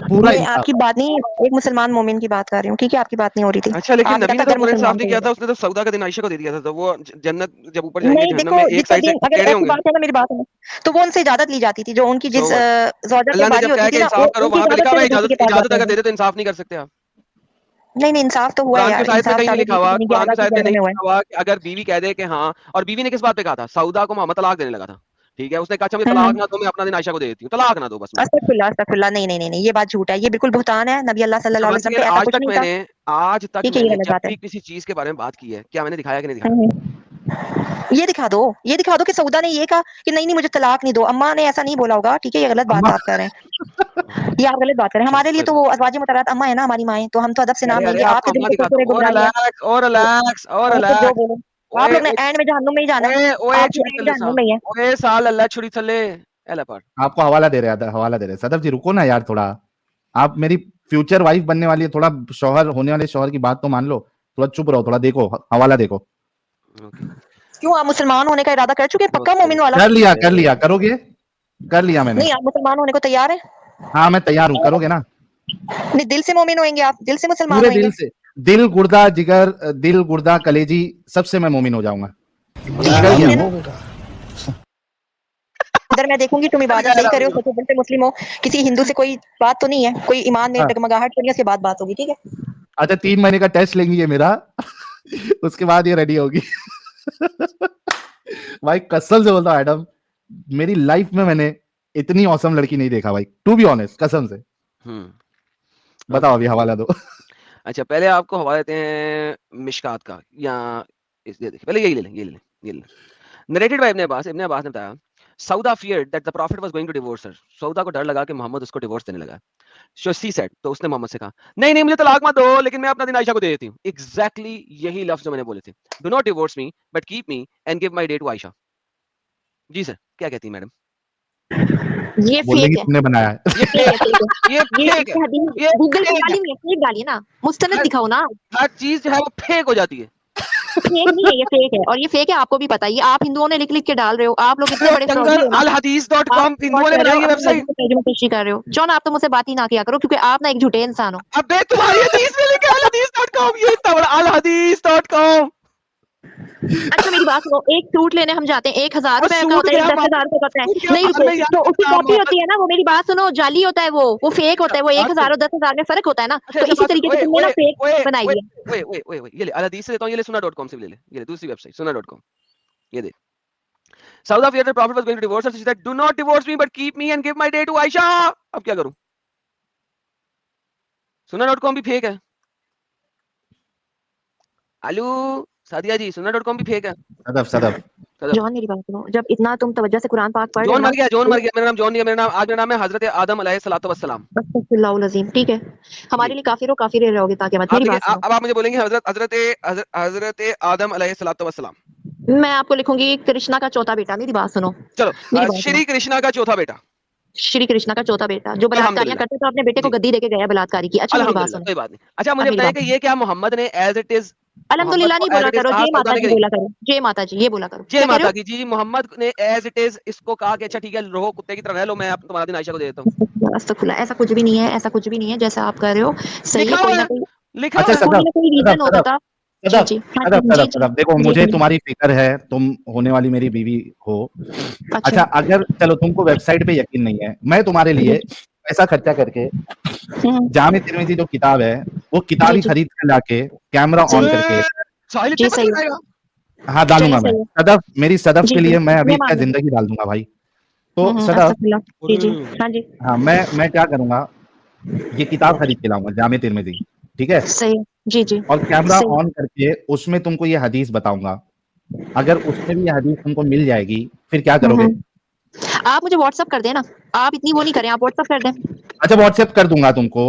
Speaker 1: पूरा
Speaker 2: मैं
Speaker 1: इंसाफ।
Speaker 2: आपकी बात नहीं, एक मुसलमान मोमिन की बात कर रही हूँ, ठीक है? आपकी बात नहीं हो रही थी।
Speaker 3: अच्छा लेकिन
Speaker 2: आपने
Speaker 3: नबी
Speaker 2: कहा
Speaker 3: ने
Speaker 2: था
Speaker 3: तो
Speaker 2: अगर
Speaker 3: पूरा इंसाफ
Speaker 2: मुसलमान
Speaker 3: नहीं
Speaker 2: को
Speaker 3: किया था,
Speaker 2: हो
Speaker 3: उसने तो सौदा का दिन आयशा को दे दिया था, तो वो जन्नत जब ऊपर
Speaker 2: जाए।
Speaker 3: जाएंगे
Speaker 2: नहीं
Speaker 3: जहन्नम
Speaker 2: देखो,
Speaker 3: में एक
Speaker 2: जिसका
Speaker 3: साइड से
Speaker 2: दिन, अगर
Speaker 3: टेढ़े
Speaker 2: ऐसी
Speaker 3: होंगे।
Speaker 2: बात है ना, मेरी बात है, तो वो उनसे इजाजत ली जाती थी। जो उनकी जिस
Speaker 3: सो व्हाट?
Speaker 2: ज़ौजा पे
Speaker 3: अल्लाह ने
Speaker 2: बारी
Speaker 3: जब कहा
Speaker 2: होती
Speaker 3: कि
Speaker 2: थी ना,
Speaker 3: इंसाफ करो,
Speaker 2: उनकी
Speaker 3: वहां पे
Speaker 2: इजाजत
Speaker 3: लिखा
Speaker 2: से
Speaker 3: हुआ
Speaker 2: वो दूसरे
Speaker 3: इजाजत
Speaker 2: के पास
Speaker 3: इजाजत
Speaker 2: जाते
Speaker 3: अगर
Speaker 2: थे।
Speaker 3: दे दे तो इंसाफ नहीं कर सकते आप।
Speaker 2: नहीं इंसाफ तो हुआ है
Speaker 3: कुरान की
Speaker 2: यार,
Speaker 3: आयत में
Speaker 2: इंसाफ
Speaker 3: कहीं नहीं
Speaker 2: चारों
Speaker 3: लिखा
Speaker 2: बीवी
Speaker 3: हुआ,
Speaker 2: बनी
Speaker 3: कुरान
Speaker 2: 11
Speaker 3: की
Speaker 2: की
Speaker 3: आयत में
Speaker 2: ज़िंदगी
Speaker 3: नहीं
Speaker 2: में हुआ है।
Speaker 3: लिखा हुआ कि अगर बीवी कह दे कि हाँ, और बीवी ने किस बात पे कहा था, सौदा को मोहम्मद तलाक देने लगा था। ठीक है, उसने कहा अच्छा मुझे तलाक ना दो, मैं अपना दिन आयशा को दे देती हूँ, तलाक ना दो बस मुझे।
Speaker 2: अस्तगफिरुल्लाह, अस्तगफिरुल्लाह, नहीं, ये बात झूठ है, ये बिल्कुल बुहतान है। नबी अल्लाह सल्लल्लाहु अलैहि
Speaker 3: समझ
Speaker 2: वसल्लम
Speaker 3: गए
Speaker 2: पे
Speaker 3: ना?
Speaker 2: ऐसा कुछ नहीं था।
Speaker 3: आज तक
Speaker 2: ठीक है, ये
Speaker 3: मैंने
Speaker 2: गलत
Speaker 3: जब
Speaker 2: बात है।
Speaker 3: भी किसी चीज के बारे में बात की है, क्या मैंने दिखाया कि नहीं दिखाया?
Speaker 2: हम्म, ये दिखा दो, ये दिखा दो कि सऊदा ने ये कहा कि नहीं मुझे तलाक नहीं दो। अम्मा ने ऐसा नहीं बोला होगा, ठीक है? ये गलत बात
Speaker 1: अम्मा,
Speaker 2: आप कर रहे हैं। ये आप गलत बात कर रहे हैं।
Speaker 3: चलो
Speaker 2: हमारे लिए
Speaker 3: कोई
Speaker 2: तो
Speaker 3: बात
Speaker 2: वो अज़वाज मुतहहरात अम्मा है ना, हमारी माएँ, तो हम तो अदब से
Speaker 3: नहीं।
Speaker 2: नाम
Speaker 3: अरे अरे
Speaker 2: लेंगे।
Speaker 3: आपको
Speaker 2: आपके दिल
Speaker 3: अम्मा
Speaker 2: के
Speaker 3: दिखाता
Speaker 2: कुरकुरे
Speaker 3: हूँ, और
Speaker 2: गुमराही है।
Speaker 3: रिलैक्स और
Speaker 2: तो
Speaker 3: रिलैक्स और
Speaker 2: आप लोग जो
Speaker 3: रिलैक्स।
Speaker 2: बोलो, आप
Speaker 3: ओए
Speaker 2: लोग ने एंड में जहन्नुम में ही जाना है।
Speaker 3: ओए ओए
Speaker 2: आप
Speaker 3: छुरी
Speaker 2: एंड
Speaker 3: थल्ले सा,
Speaker 2: जहन्नुम में ही है।
Speaker 3: ओए साल अल्लाह छुरी थल्ले एला पर।
Speaker 1: आपको हवाला दे रहे हैं, हवाला दे रहे हैं। सदफ जी रुको ना यार थोड़ा। आप मेरी फ्यूचर वाइफ बनने वाली है, थोड़ा शौहर होने वाले शौहर की बात तो मान लो। थोड़ा चुप रहो, थोड़ा देखो, हवाला देखो।
Speaker 3: ओके
Speaker 2: क्यों, आप मुसलमान होने का इरादा कर चुके हैं? पक्का
Speaker 3: ओके
Speaker 2: मोमिन वाला?
Speaker 1: कर लिया, करोगे? कर लिया मैंने।
Speaker 2: नहीं, आप मुसलमान होने को तैयार हैं?
Speaker 1: हाँ, मैं तैयार हूँ, करोगे ना?
Speaker 2: नहीं, दिल से मोमिन होंगे आप? दिल से मुसलमान
Speaker 1: पूरे
Speaker 2: होंगे?
Speaker 1: दिल से। दिल, गुर्दा, जिगर, दिल, गुर्दा, कलेजी, सबसे मैं मोमिन हो जाऊंगा।
Speaker 2: ठीक
Speaker 1: कर
Speaker 2: है,
Speaker 1: लिया
Speaker 2: होंगे
Speaker 1: मैंने।
Speaker 2: ना? उधर मैं देखूंगी तुम इबादत नहीं कर रहे हो, सच्चे दिल से मुस्लिम हो। किसी हिंदू से कोई बात तो नहीं है, कोई ईमान में
Speaker 1: हाँ,
Speaker 2: डगमगाहट तो नहीं है, उसके बाद बात होगी, ठीक है?
Speaker 1: अच्छा 3 महीने का टेस्ट लेंगी ये मेरा। उसके बाद ये रेडी होगी। भाई कसम से बोलता हूँ एडम, मेरी लाइफ में मैंने इतनी औसम लड़की नहीं देखा भाई, टू बी ऑनेस्ट, कसम से। बताओ,
Speaker 3: ओके।
Speaker 1: अभी हवाला दो।
Speaker 3: अच्छा पहले आपको हवाला देते हैं मिशकात का, या इस ये देखिए, पहले यही ले लें, ये ले लें। नरेटेड बाय इब्न अब्बास ने बताया, सऊदा feared that the prophet was going to divorce her. सऊदा को डर लगा कि मोहम्मद उसको डिवोर्स देने लगा। So she said, तो उसने मोहम्मद से कहा, नहीं नहीं मुझे तलाक मत दो, लेकिन मैं अपना दिन आयशा को दे देती हूँ। एग्जैक्टली यही लफ्ज जो मैंने बोले थे, do not divorce me but keep me and give my day to Ayesha. जी सर, क्या कहती है मैडम?
Speaker 2: ये
Speaker 1: बोल देंगी
Speaker 2: फेक है,
Speaker 1: तुमने बनाया है।
Speaker 3: ये
Speaker 2: फेक है,
Speaker 3: फेक
Speaker 2: फेक है।
Speaker 3: ये
Speaker 2: ये
Speaker 3: फेक है,
Speaker 2: हदीस
Speaker 3: ये
Speaker 2: गूगल पे
Speaker 3: फेक है।
Speaker 2: डाली हुई है, फेक डालिए ना, मुस्तनद
Speaker 3: हर
Speaker 2: दिखाओ ना।
Speaker 3: हर चीज जो है वो फेक हो जाती है।
Speaker 2: फेक नहीं है, ये फेक है, और ये फेक है, आपको भी पता है। ये आप हिंदुओं ने लिख लिख के डाल रहे हो। आप लोग इतने बड़े फ्रॉडी
Speaker 3: दंगल
Speaker 2: हो ना,
Speaker 3: अल हदीस डॉट
Speaker 2: आप
Speaker 3: कॉम
Speaker 2: फ्रॉड
Speaker 3: हिंदुओं ने
Speaker 2: कर रहे हो,
Speaker 3: बनाई है
Speaker 2: अपनी मर्जी
Speaker 3: वेबसाइट।
Speaker 2: से तर्जुमा पेशी कर रहे हो। जॉन, आप तो मुझसे बात ही ना किया करो, क्योंकि आप ना एक झूठे इंसान हो।
Speaker 3: अबे तुम्हारी हदीस में लिखा है alhadis.com, ये इतना बड़ा alhadis.com।
Speaker 2: अच्छा मेरी बात सुनो, एक सूट लेने हम जाते हैं, 1000
Speaker 3: और
Speaker 2: रुपए का
Speaker 3: सूट
Speaker 2: होता है, एक
Speaker 3: गया
Speaker 2: 10,000 रुपए का होता है।
Speaker 3: सूट गया
Speaker 2: नहीं
Speaker 3: बाद
Speaker 2: रुको,
Speaker 3: में यार,
Speaker 2: जो उसकी
Speaker 3: नाम
Speaker 2: कॉपी होती है ना, वो मेरी बात सुनो, जाली होता है, वो फेक होता है, वो
Speaker 3: बात
Speaker 2: 1000 और 10,000 में फर्क होता है ना।
Speaker 3: अच्छा
Speaker 2: तो
Speaker 3: अच्छा
Speaker 2: इसी
Speaker 3: बात
Speaker 2: तरीके से
Speaker 3: ओए
Speaker 2: तुमने ना
Speaker 3: ओए
Speaker 2: फेक
Speaker 3: ओए
Speaker 2: बनाई
Speaker 3: ओए
Speaker 2: है।
Speaker 3: ओए ओए ओए ओए, ये ले alhadis से देता हूँ, ये ले सुना.com से भी ले ले, ये ले दूसरी वेबसाइट सुना.com। ये देख, Saudi feared the prophet was going to divorce her, so she said, do not divorce me but keep me and give my day to Aisha। अब क्या करूं? सुना.com भी फेक है। आलू सादिया जी sunnah.com भी फेक है।
Speaker 1: सदफ सदफ
Speaker 2: जॉन मेरी बात सुनो, जब इतना तुम तवज्जो से कुरान पाक पढ़ रहे हो
Speaker 3: जॉन
Speaker 2: ना,
Speaker 3: मर गया, जॉन मर गया। मेरा नाम जॉन नहीं है, मेरा नाम है हजरत आदम अलैहिस्सलातु वस्सलाम।
Speaker 2: अस्तगफिरुल्लाह अज़ीम, ठीक है, हमारे लिए काफिर हो, काफिर ही रहोगे ताकि मत।
Speaker 3: आप
Speaker 2: मेरी
Speaker 3: देखिए,
Speaker 2: बात सुनो,
Speaker 3: अब आप मुझे बोलेंगे हजरत आदम अलैहिस्सलातु वस्सलाम।
Speaker 2: मैं आपको लिखूंगी कृष्णा का चौथा बेटा। मेरी बात सुनो,
Speaker 3: चलो,
Speaker 2: मेरी बात सुनो,
Speaker 3: श्री कृष्णा का चौथा बेटा।
Speaker 2: श्री कृष्णा का चौथा बेटा जो बलात्कारियां
Speaker 3: अल्हम्दुलिल्लाह।
Speaker 2: करते तो अपने बेटे को
Speaker 3: जी,
Speaker 2: गद्दी देके गया बलात्कारी की। अच्छा मेरी बात
Speaker 3: अल्हम्दुलिल्लाह,
Speaker 2: सुनो,
Speaker 3: कोई बात नहीं। अच्छा
Speaker 2: अब
Speaker 3: मुझे
Speaker 2: मेरी
Speaker 3: बताइए
Speaker 2: बात
Speaker 3: कि
Speaker 2: सुनो,
Speaker 3: ये क्या मोहम्मद ने एज इट इज, मोहम्मद
Speaker 2: अल्हम्दुलिल्लाह
Speaker 3: को
Speaker 2: नहीं बोला
Speaker 3: एज इट इज
Speaker 2: करो,
Speaker 3: कहा,
Speaker 2: जय
Speaker 3: सौदा
Speaker 2: माता
Speaker 3: ने
Speaker 2: जी
Speaker 3: कि नहीं?
Speaker 2: बोला करो, जय माता जी ये बोला करो।
Speaker 3: जय
Speaker 2: क्या कह रहे
Speaker 3: माता
Speaker 2: हो?
Speaker 3: की जी, मोहम्मद ने एज इट इज इसको कहा कि अच्छा ठीक है, रहो कुत्ते की तरह रह लो, मैं तुम्हारा दिन आयशा को दे देता हूँ।
Speaker 2: अस्तगफिरुल्लाह, ऐसा कुछ भी नहीं है, ऐसा कुछ भी नहीं है जैसा आप कर रहे हो। सही है,
Speaker 3: लिखा
Speaker 2: कोई
Speaker 3: हुआ
Speaker 2: ना
Speaker 3: है,
Speaker 2: कोई,
Speaker 3: लिखा
Speaker 1: अच्छा
Speaker 3: हुआ है।
Speaker 2: कोई ना कोई
Speaker 1: सदफ
Speaker 2: रीजन होता
Speaker 1: सदफ
Speaker 2: था। जी
Speaker 1: सदफ
Speaker 2: जी, हाँ
Speaker 1: सदफ
Speaker 2: जी
Speaker 1: सदफ
Speaker 2: जी
Speaker 1: सदफ देखो,
Speaker 2: जी
Speaker 1: मुझे
Speaker 2: जी,
Speaker 1: तुम्हारी फिक्र है, तुम होने वाली मेरी बीवी हो।
Speaker 2: अच्छा
Speaker 1: अच्छा, अगर चलो तुमको वेबसाइट पे यकीन नहीं है, मैं तुम्हारे
Speaker 2: जी,
Speaker 1: लिए पैसा खर्चा करके जामे तिरमिज़ी जो किताब है, वो किताब
Speaker 2: जी
Speaker 1: ही
Speaker 2: जी,
Speaker 1: खरीद के लाके कैमरा ऑन
Speaker 2: सही है,
Speaker 1: करके
Speaker 3: साहिल
Speaker 2: जी
Speaker 3: इतने पैसे
Speaker 2: सही है,
Speaker 3: लगाएगा?
Speaker 1: हाँ,
Speaker 2: चलिए
Speaker 1: डालूँगा मैं।
Speaker 2: सही है,
Speaker 1: सदफ, मेरी सदफ
Speaker 2: जी
Speaker 1: के
Speaker 2: जी,
Speaker 1: लिए मैं अभी
Speaker 2: मैं
Speaker 1: क्या
Speaker 2: मान लूंगी।
Speaker 1: ज़िंदगी डाल दूँगा भाई। तो सदफ,
Speaker 2: अस्तगफिरुल्लाह, जी जी,
Speaker 3: अरे
Speaker 2: हाँ जी,
Speaker 1: हाँ, मैं क्या करूँगा, ये किताब खरीद के लाऊँगा जामे तिरमिज़ी, ठीक है?
Speaker 2: सही है, जी जी,
Speaker 1: और कैमरा
Speaker 2: सही
Speaker 1: ऑन करके उसमें तुमको ये हदीस बताऊँगा। अगर उसमें भी ये हदीस तुमको मिल जाएगी, फिर क्या
Speaker 2: है।
Speaker 1: करोगे?
Speaker 2: आप मुझे व्हाट्सएप कर देना, आप इतनी वो नहीं करें, आप व्हाट्सएप कर दें।
Speaker 1: अच्छा, व्हाट्सएप कर दूँगा तुमको,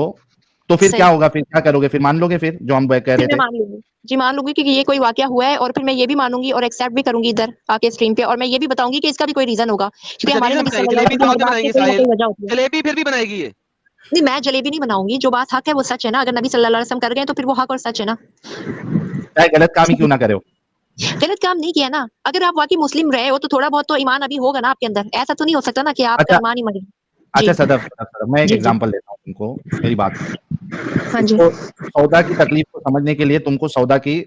Speaker 1: तो फिर क्या
Speaker 2: सही,
Speaker 1: होगा, फिर क्या करोगे? फिर मान लोगे फिर, जो हम ब कह
Speaker 2: फिर
Speaker 1: रहे
Speaker 2: मैं
Speaker 1: थे?
Speaker 2: मान लूंगी, जी मान लूंगी कि ये कोई वाकया हुआ है, और फिर मैं ये भी मानूंगी और एक्सेप्ट भी करूंगी इधर आके स्ट्रीम पे, और मैं ये भी बताऊंगी कि इसका भी कोई रीजन होगा, क्योंकि
Speaker 3: अच्छा,
Speaker 2: हमारे
Speaker 3: रीजन
Speaker 2: नबी
Speaker 3: बताइए,
Speaker 2: सल्लल्लाहु
Speaker 3: जलेबी
Speaker 2: अलैहि वसल्लम
Speaker 3: तो
Speaker 2: की
Speaker 3: बाद
Speaker 2: हर
Speaker 3: में
Speaker 2: बात की
Speaker 3: बनाएंगी
Speaker 2: कोई ना
Speaker 3: साहिल,
Speaker 2: कोई वजह होती है।
Speaker 3: जलेबी फिर भी बनाएगी ये।
Speaker 2: नहीं, मैं जलेबी नहीं बनाऊंगी, जो बात हक है वो सच है ना, अगर नबी सल्लल्लाहु अलैहि वसल्लम कर गए तो फिर वो हक और सच है ना।
Speaker 1: चाहे गलत काम ही क्यों ना करे हो।
Speaker 2: गलत काम नहीं किया ना, अगर आप वाकई मुस्लिम रहे हो तो थोड़ा बहुत तो ईमान अभी होगा ना आपके अंदर, ऐसा तो नहीं हो सकता ना कि आपका
Speaker 1: अच्छा
Speaker 2: ईमान ही मर गया।
Speaker 1: अच्छा
Speaker 2: जी
Speaker 1: सदफ सदफ सदफ, मैं एक
Speaker 2: जी जी,
Speaker 1: एग्जांपल देता हूँ तुमको, मेरी बात
Speaker 2: हाँ जी,
Speaker 1: इसको, सौदा की तकलीफ को समझने के लिए तुमको सौदा की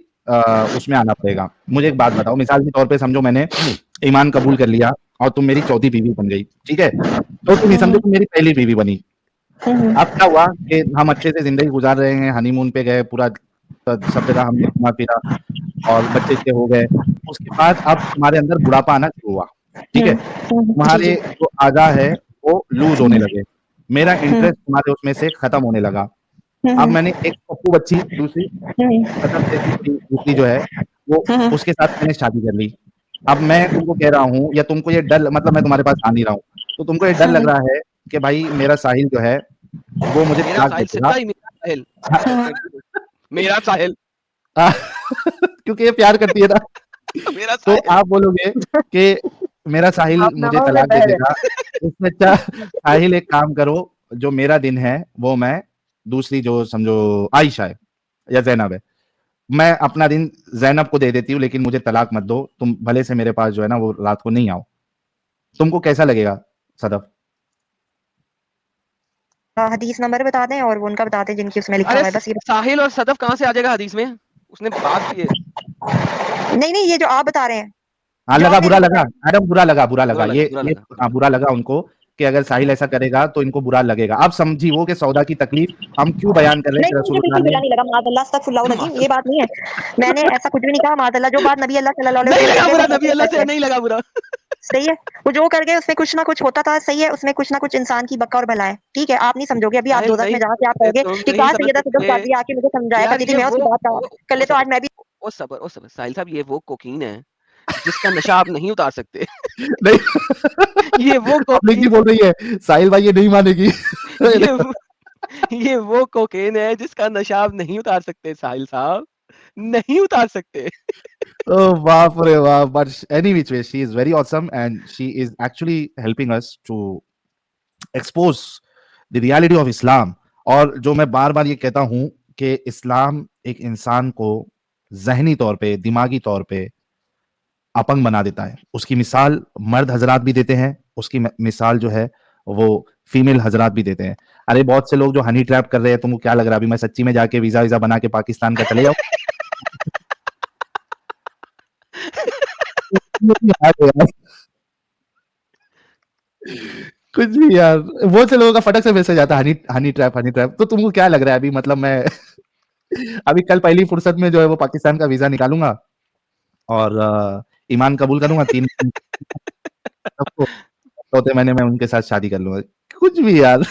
Speaker 1: उसमें आना पड़ेगा। मुझे एक बात बताओ, मिसाल के तौर पे समझो मैंने ईमान कबूल कर लिया और तुम मेरी चौथी बीवी बन गई, ठीक है? चौथी नहीं, समझो तुम मेरी पहली बीवी बनी। अब क्या हुआ कि हम अच्छे से ज़िंदगी गुज़ार रहे हैं, हनीमून पे गए, पूरा सब जगह हमने घूमा-फिरा और बच्चे-वच्चे हो गए। उसके बाद अब तुम्हारे अंदर बुढ़ापा आना शुरू हुआ, ठीक है?
Speaker 2: जी जी,
Speaker 1: तुम्हारे जो अज़ा है, वो लूज़ होने लगे। मेरा इंटरेस्ट तुम्हारे उसमें से खत्म होने लगा। अब मैंने एक पप्पू बच्ची दूसरी सदफ जैसी कोई दूसरी जो है, वो उसके साथ मैंने शादी कर ली। अब मैं तुमको कह रहा हूँ, या तुमको ये डर, मतलब मैं तुम्हारे पास आ नहीं रहा हूँ, तो तुमको ये डर लग रहा है कि भाई मेरा साहिल जो है, वो मुझे
Speaker 3: मेरा
Speaker 1: तलाक दे
Speaker 3: साहिल
Speaker 1: देगा।
Speaker 3: सच्चाई, मेरा साहिल, मेरा साहिल,
Speaker 1: क्योंकि ये प्यार करती है ना,
Speaker 3: मेरा
Speaker 1: तो
Speaker 3: साहिल।
Speaker 1: आप बोलोगे कि मेरा साहिल
Speaker 5: आप
Speaker 1: मुझे
Speaker 5: लोगों के
Speaker 1: तलाक दे
Speaker 5: पहले
Speaker 1: देगा। इससे अच्छा साहिल एक काम करो, जो मेरा दिन है वो मैं दूसरी जो समझो आयशा है या ज़ैनब है, मैं अपना दिन ज़ैनब को दे देती हूँ, लेकिन मुझे तलाक मत दो। तुम भले से मेरे पास जो है ना वो रात को नहीं आओ। तुमको कैसा लगेगा सदफ?
Speaker 2: हदीस नंबर बता दें और वो उनका बता दें जिनकी उसमें लिखा
Speaker 3: अरे
Speaker 2: हुआ है, बस ये
Speaker 3: साहिल और सदफ कहाँ से आ जाएगा हदीस में? उसने बात की है।
Speaker 2: नहीं नहीं, ये जो आप बता रहे हैं,
Speaker 1: हाँ,
Speaker 2: जो
Speaker 1: लगा,
Speaker 2: आपने
Speaker 1: बुरा
Speaker 2: अभी
Speaker 1: लगा,
Speaker 2: बताया।
Speaker 1: मैडम बुरा लगा, बुरा लगा।
Speaker 3: बुरा लगा, बुरा
Speaker 1: ये
Speaker 3: लगा, बुरा
Speaker 1: हाँ,
Speaker 3: लगा।
Speaker 1: बुरा लगा उनको कि अगर साहिल ऐसा करेगा तो इनको बुरा लगेगा। अब समझी वो कि सौदा की तकलीफ हम क्यों बयान कर रहे हैं
Speaker 2: नहीं
Speaker 1: कि
Speaker 2: नहीं, मुझे
Speaker 1: रसूलुल्लाह
Speaker 2: बिल्कुल
Speaker 1: ने
Speaker 2: बुरा नहीं लगा, माज़अल्लाह अस्तगफिरुल्लाह अज़ीम, ये बात नहीं है, मैंने ऐसा कुछ भी नहीं कहा, माज़अल्लाह, जो बात नबी अल्लाह सल्लल्लाहु अलैहि
Speaker 3: नहीं
Speaker 2: वसल्लम
Speaker 3: लगा
Speaker 2: कर गए
Speaker 3: बुरा,
Speaker 2: वो
Speaker 3: नबी
Speaker 2: हक और
Speaker 3: अल्लाह
Speaker 2: सच
Speaker 3: से
Speaker 2: है।
Speaker 3: नहीं लगा बुरा।
Speaker 2: सही है, वो जो कर गए उसमें कुछ ना कुछ होता था, सही है, उसमें कुछ ना कुछ इंसान की बका और भला है, ठीक है, आप नहीं समझोगे, अभी आप
Speaker 3: साहिल
Speaker 2: दोज़ख
Speaker 3: नहीं
Speaker 2: में
Speaker 3: समझ
Speaker 2: जाके आप
Speaker 3: सकते,
Speaker 2: कहोगे
Speaker 3: तुम
Speaker 2: कि
Speaker 3: नहीं
Speaker 2: काश
Speaker 3: समझ
Speaker 2: सैयदा फिरदौस
Speaker 3: सकते
Speaker 2: कादरी आके मुझे समझाया
Speaker 3: यार।
Speaker 2: करती थी,
Speaker 3: ये
Speaker 2: मैं उसकी बात कर
Speaker 3: वो
Speaker 2: लेता, आज
Speaker 3: सबर,
Speaker 2: मैं भी।
Speaker 3: ओ सबर, ओ सबर, साहिल साहब, ये वो कोकीन है जिसका नशा आप नहीं उतार सकते।
Speaker 1: नहीं
Speaker 3: ये वो
Speaker 1: पब्लिक भी
Speaker 3: कोकीन,
Speaker 1: बोल रही है साहिल भाई ये नहीं मानेगी।
Speaker 3: ये वो, ये वो कोकेन है जिसका नशा आप नहीं उतार सकते साहिल साहब, नहीं उतार सकते।
Speaker 1: Oh, बाप रे बाप! But any which way, she is very awesome and she is actually helping us to expose the reality of Islam। और जो मैं बार-बार ये कहता हूँ कि इस्लाम एक इंसान को ज़हनी तौर पे, दिमागी तौर पे अपंग बना देता है। उसकी मिसाल मर्द हज़रात भी देते हैं, उसकी मिसाल जो है वो फीमेल हज़रात भी देते हैं। अरे बहुत से लोग जो हनी ट्रैप कर रहे हैं, तुमको क्या लग रहा है अभी मैं सच्ची में जाके वीज़ा-वीज़ा बना के पाकिस्तान का चले जाऊँ? कुछ भी यार, बहुत से लोगों का फटक से मैसेज आता है हनी हनी ट्रैप। तो तुमको क्या लग रहा है अभी, मतलब मैं अभी कल पहली फुर्सत में जो है वो पाकिस्तान का वीज़ा निकालूँगा और ईमान कबूल करूँगा 3 सबको, चौथे महीने में उनके साथ शादी कर लूँगा। कुछ भी यार।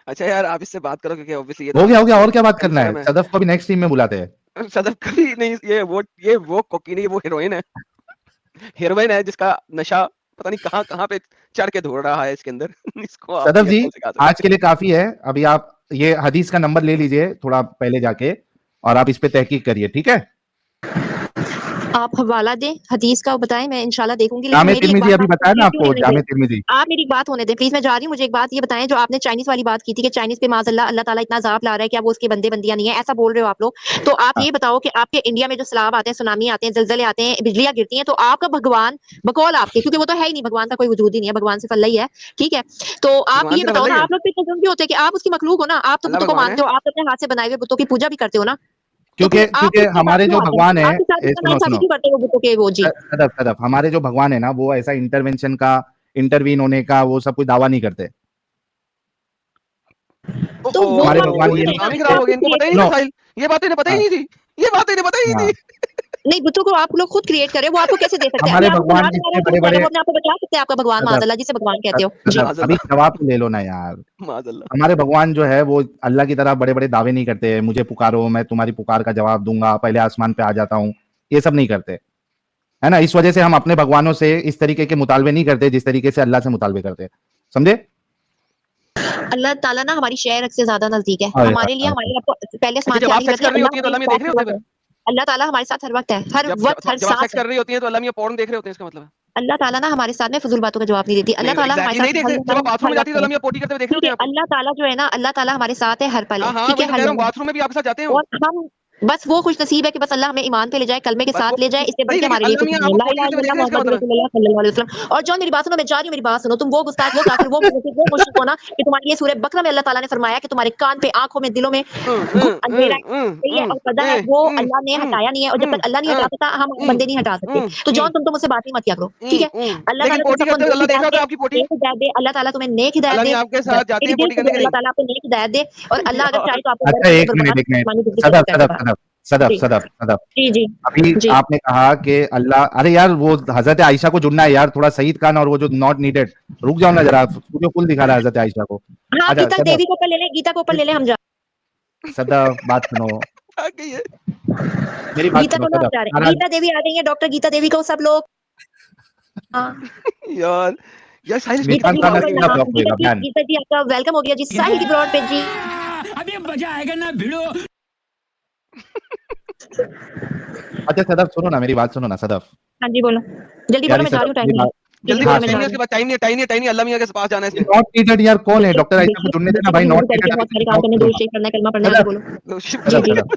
Speaker 3: अच्छा यार, आप इससे बात करो क्योंकि ऑब्वियसली ये तो
Speaker 1: हो
Speaker 3: आपके
Speaker 1: गया
Speaker 3: साथ
Speaker 1: और क्या बात करना
Speaker 3: इंस्टाग्राम
Speaker 1: है?
Speaker 3: है।
Speaker 1: सदफ को भी नेक्स्ट टीम में बुलाते हैं।
Speaker 3: सदफ कभी नहीं, ये वो कोकीन, वो हीरोइन है, हीरोइन है जिसका नशा पता नहीं कहाँ पे चढ़ के दौड़ रहा है इसके अंदर। इसको आप
Speaker 1: सदफ जी,
Speaker 3: कौन सिखा सकते
Speaker 1: आज के लिए काफी है। अभी आप ये हदीस का नंबर ले लीजिए थोड़ा पहले जाके, और आप इस पे तहकीक करिए, ठीक है?
Speaker 2: आप हवाला दें हदीस का, बताएं, मैं इंशाल्लाह देखूंगी। लेकिन
Speaker 1: जामे
Speaker 2: मेरी एक
Speaker 1: तिर्मिजी
Speaker 2: बात
Speaker 1: अभी
Speaker 2: आप
Speaker 1: बताया ना
Speaker 2: complete क्यों
Speaker 1: आपको,
Speaker 2: नहीं
Speaker 1: जामे
Speaker 2: हुई?
Speaker 1: तिर्मिजी।
Speaker 2: आप मेरी एक बात होने दें प्लीज, मैं जा रही हूँ। मुझे एक बात ये बताएं, जो आपने चाइनीज वाली बात की थी कि चाइनीज पे माज़अल्लाह अल्लाह ताला इतना अज़ाब ला रहा है कि अब वो उसके बंदे बंदियां नहीं है, ऐसा बोल रहे हो आप लोग। तो आप
Speaker 1: हाँ।
Speaker 2: ये बताओ कि आपके इंडिया में जो सैलाब आते हैं, सुनामी आते हैं, ज़लज़ले आते हैं, बिजलियां गिरती हैं, तो आपका भगवान बकौल आपके, क्योंकि वो तो है ही नहीं, भगवान का कोई वजूद ही नहीं है, भगवान सिर्फ अल्लाह ही है, ठीक है? तो आप
Speaker 3: भगवान
Speaker 2: ये
Speaker 3: सिर्फ
Speaker 2: बताओ
Speaker 3: अल्लाह
Speaker 2: ना,
Speaker 3: ही है?
Speaker 2: आप लोग पे कज़म क्यों होते हैं कि आप उसकी मखलूक हो ना, आप तो
Speaker 3: अल्लाह
Speaker 2: बुतों को
Speaker 3: भगवान है?
Speaker 2: मानते हो, आप तो अपने हाथ से बनाए हुए बुतों की पूजा भी करते हो ना, तो
Speaker 1: क्योंकि
Speaker 2: फिर आप
Speaker 1: क्योंकि
Speaker 2: उसके साथ
Speaker 1: हमारे
Speaker 2: क्यों
Speaker 1: जो
Speaker 2: आते
Speaker 1: भगवान
Speaker 2: हैं?
Speaker 1: है,
Speaker 2: आपके साथ इतना
Speaker 1: सुनो
Speaker 2: नाइंसाफी
Speaker 1: सुनो,
Speaker 2: क्यों करते हो बुतों के वो जी?
Speaker 1: सदफ सदफ, हमारे जो भगवान है ना, वो ऐसा इंटरवेंशन का, इंटरवीन होने का, वो सब कुछ दावा नहीं करते।
Speaker 2: तो वो
Speaker 1: हमारे
Speaker 2: तो आप
Speaker 1: भगवान
Speaker 2: खुद
Speaker 1: ये
Speaker 2: ही
Speaker 1: नहीं
Speaker 2: है ना,
Speaker 3: काम ही
Speaker 2: जिससे
Speaker 3: खराब
Speaker 2: आप
Speaker 3: हो गया,
Speaker 2: खुद
Speaker 3: इनको
Speaker 2: क्रिएट
Speaker 3: पता ही
Speaker 2: कर
Speaker 3: नहीं
Speaker 2: रहे
Speaker 3: था
Speaker 2: हो।
Speaker 3: साहिल, ये बातें इन्हें पता ही
Speaker 1: हाँ,
Speaker 3: नहीं थी, ये बातें इन्हें पता ही नहीं
Speaker 1: हाँ।
Speaker 3: थी।
Speaker 2: नहीं, बुतों को आप लोग खुद क्रिएट कर रहे हो, वो आपको कैसे दे सकते हैं? अभी
Speaker 1: हमारे
Speaker 2: आपको
Speaker 1: भगवान
Speaker 2: गुनाह लगा रहा
Speaker 1: इतने
Speaker 2: है,
Speaker 1: बड़े
Speaker 2: वो
Speaker 1: बड़े,
Speaker 2: अपने आप को बचा सकते हैं, आपका भगवान
Speaker 1: सदफ
Speaker 2: माज़अल्लाह जिसे भगवान कहते हो? जी।
Speaker 1: सदफ, अभी
Speaker 3: माज़अल्लाह,
Speaker 1: जवाब तो ले लो ना यार।
Speaker 3: माज़अल्लाह।
Speaker 1: हमारे भगवान जो है वो अल्लाह की तरह बड़े बड़े दावे नहीं करते, मुझे पुकारो मैं तुम्हारी पुकार का जवाब दूंगा, पहले आसमान पे आ जाता हूँ, ये सब नहीं करते, है ना? इस वजह से हम अपने भगवानों से इस तरीके के मुतालबे नहीं करते जिस तरीके से अल्लाह से मुतालबे करते हैं, समझे?
Speaker 2: अल्लाह ताला ना हमारी शहर से ज्यादा नजदीक है,
Speaker 1: हाय हाय
Speaker 2: हमारे लिए
Speaker 1: हाय
Speaker 2: हमारे
Speaker 1: हाय।
Speaker 2: आपको पहले
Speaker 3: अच्छा,
Speaker 2: आसमान
Speaker 3: जब
Speaker 2: से
Speaker 3: आप
Speaker 2: आने की
Speaker 3: सेक्स
Speaker 2: जरूरत नहीं,
Speaker 3: कर रही
Speaker 2: अल्लाह
Speaker 3: होती हैं तो
Speaker 2: हमारे
Speaker 3: अल्लाह मियाँ देख
Speaker 2: साथ
Speaker 3: रहे
Speaker 2: हर
Speaker 3: होते हैं
Speaker 2: वक्त
Speaker 3: फिर?
Speaker 2: है। अल्लाह ताला हमारे साथ हर वक्त है, हर
Speaker 3: जब
Speaker 2: वक्त,
Speaker 3: जब
Speaker 2: हर
Speaker 3: जब आप सेक्स
Speaker 2: सांस है।
Speaker 3: कर रही होती हैं तो अल्लाह मियाँ पोर्न देख रहे होते हैं, इसका मतलब है?
Speaker 2: अल्लाह ताला ना हमारे साथ में फजूल बातों का जवाब नहीं देती।
Speaker 3: नहीं,
Speaker 2: अल्लाह ताला हमारे
Speaker 3: एग्ज़ैक्टली नहीं
Speaker 2: साथ
Speaker 3: देखते,
Speaker 2: हर
Speaker 3: जब आप बाथरूम
Speaker 2: हर
Speaker 3: में जाती
Speaker 2: वक्त
Speaker 3: है तो
Speaker 2: है,
Speaker 3: अल्लाह मियाँ पोटी करते हुए देख रहे
Speaker 2: ठीक
Speaker 3: होते
Speaker 2: है?
Speaker 3: हैं आपको?
Speaker 2: अल्लाह ताला जो है ना, अल्लाह ताला हमारे साथ है हर पल
Speaker 3: हाँ,
Speaker 2: है,
Speaker 3: हाँ,
Speaker 2: ठीक
Speaker 3: वही
Speaker 2: है?
Speaker 3: तो
Speaker 2: हर
Speaker 3: कह रहा हूँ,
Speaker 2: लम्हे।
Speaker 3: बाथरूम में भी आपके साथ जाते हैं वो?
Speaker 2: और हम बस वो खुश नसीब है कि बस अल्लाह हमें ईमान पे ले जाए, कलमे के
Speaker 3: बस वो,
Speaker 2: साथ ले जाए, इससे बढ़
Speaker 3: नहीं
Speaker 2: के
Speaker 3: लेकिन
Speaker 2: हमारे लिए
Speaker 3: अल्लाह
Speaker 2: कुछ
Speaker 3: मियाँ
Speaker 2: नहीं है।
Speaker 3: आपको
Speaker 2: ला
Speaker 3: पोटी
Speaker 2: इलाहा
Speaker 3: करते हुए देख
Speaker 2: इल्लल्लाह
Speaker 3: रहे हैं, इसका
Speaker 2: मुहम्मदुर
Speaker 3: मतलब है?
Speaker 2: रसूलुल्लाह सल्लल्लाहु अलैहि वसल्लम। और जॉन मेरी बात सुनो, मैं जा रही हूँ, मेरी बात सुनो, तुम वो गुस्ताख, वो काफिर, वो मुनाफिक, वो मुश्रिक हो ना कि तुम्हारे लिए सूरह बकरा में अल्लाह ताला ने फरमाया कि तुम्हारे कान पे, आंखों में, दिलों में अंधेरा है, सही है, और पर्दा है, वो अल्लाह ने हटाया नहीं है, और जब तक अल्लाह नहीं हटा सकता, हम बंदे नहीं हटा सकते। तो जॉन तुम तो मुझसे बात ही मत किया करो, ठीक है? अल्लाह
Speaker 3: लेकिन
Speaker 2: ताला तुम
Speaker 3: पोटी
Speaker 2: सबको
Speaker 3: करते हुए
Speaker 2: नेक
Speaker 3: अल्लाह देख
Speaker 2: हिदायत
Speaker 3: रहा होता
Speaker 2: दे,
Speaker 3: है आपकी पोटी?
Speaker 2: नेक हिदायत दे, अल्लाह ताला तुम्हें नेक हिदायत
Speaker 3: अल्लाह
Speaker 2: दे।
Speaker 3: मियाँ आपके साथ जाते
Speaker 2: मेरी
Speaker 3: हैं
Speaker 2: दिल
Speaker 3: पोटी
Speaker 2: से
Speaker 3: करने
Speaker 2: दुआ,
Speaker 3: के
Speaker 2: अल्लाह
Speaker 3: लिए?
Speaker 2: ताला आपको नेक हिदायत दे, और अल्लाह अगर चाहे तो आपको
Speaker 1: अच्छा,
Speaker 2: गर्दन
Speaker 1: एक
Speaker 2: पर
Speaker 1: मिनट,
Speaker 2: बना
Speaker 1: एक मिनट,
Speaker 2: आसमानी जिंदगी
Speaker 1: सदफ
Speaker 2: अता
Speaker 1: सदफ
Speaker 2: करेगा।
Speaker 1: सदफ सदफ
Speaker 2: जी,
Speaker 1: सदफ सदफ,
Speaker 2: जी, जी,
Speaker 1: अभी
Speaker 2: जी।
Speaker 1: आपने कहा कि अल्लाह, अरे यार वो हजरत आयशा को जुड़ना है यार, थोड़ा सईद खान और वो जो नॉट नीडेड, रुक जाओ ना जरा, सूर्य कुल दिखा रहा है हजरत आयशा को।
Speaker 2: हाँ,
Speaker 1: अच्छा
Speaker 2: गीता
Speaker 1: सदफ,
Speaker 2: देवी को ऊपर ले लें, गीता को ऊपर ले लें, हम जा
Speaker 1: सदफ बात सुनो,
Speaker 3: आ गई है।
Speaker 1: मेरी बात
Speaker 2: गीता
Speaker 1: सुनो
Speaker 2: को लो, हम
Speaker 1: सदफ,
Speaker 2: जा रहे हैं।
Speaker 1: नाराज,
Speaker 2: गीता देवी आ गई है, डॉक्टर गीता देवी को सब लोग। हाँ,
Speaker 3: यार, यार साहिल इसको
Speaker 2: गीता
Speaker 1: निशान
Speaker 3: कितनी
Speaker 2: जी
Speaker 1: खान
Speaker 3: बार
Speaker 1: का
Speaker 2: को
Speaker 3: देखेंगे
Speaker 1: सीधा
Speaker 3: हम?
Speaker 1: ब्लॉक होएगा, बैन।
Speaker 2: गीता जी आपका वेलकम हो गया जी, साहिल की ब्रॉड पे जी।
Speaker 4: अभी मजा आएगा ना भिड़ो।
Speaker 1: अच्छा सदफ सुनो ना, मेरी बात सुनो ना सदफ,
Speaker 2: हाँ जी, बोलो जल्दी बोलो,
Speaker 1: प्यारी
Speaker 2: मैं जा रही
Speaker 1: सदफ,
Speaker 2: हूँ, टाइम
Speaker 1: मेरी
Speaker 2: नहीं है।
Speaker 1: बात,
Speaker 2: जल्दी
Speaker 3: जल्दी
Speaker 2: बोलो,
Speaker 3: बोलो,
Speaker 1: हाँ
Speaker 2: मैं
Speaker 3: टाइम
Speaker 2: जा
Speaker 3: नहीं है
Speaker 2: रही
Speaker 3: उसके
Speaker 2: हूँ।
Speaker 3: पास, टाइम नहीं है, टाइम नहीं है, टाइम नहीं है, अल्लाह मियाँ के पास जाना है इसने।
Speaker 1: नॉट नीडेड यार, कौन है? डॉक्टर आयशा को जुड़ने देना भाई, नॉट नीडेड
Speaker 2: बहुत सारे काम करने, दुरूद शरीफ पढ़ना है, कलमा पढ़ना है, आगे बोलो।
Speaker 3: तो शिव
Speaker 2: जी,
Speaker 1: सदफ
Speaker 2: जी।
Speaker 1: सदफ,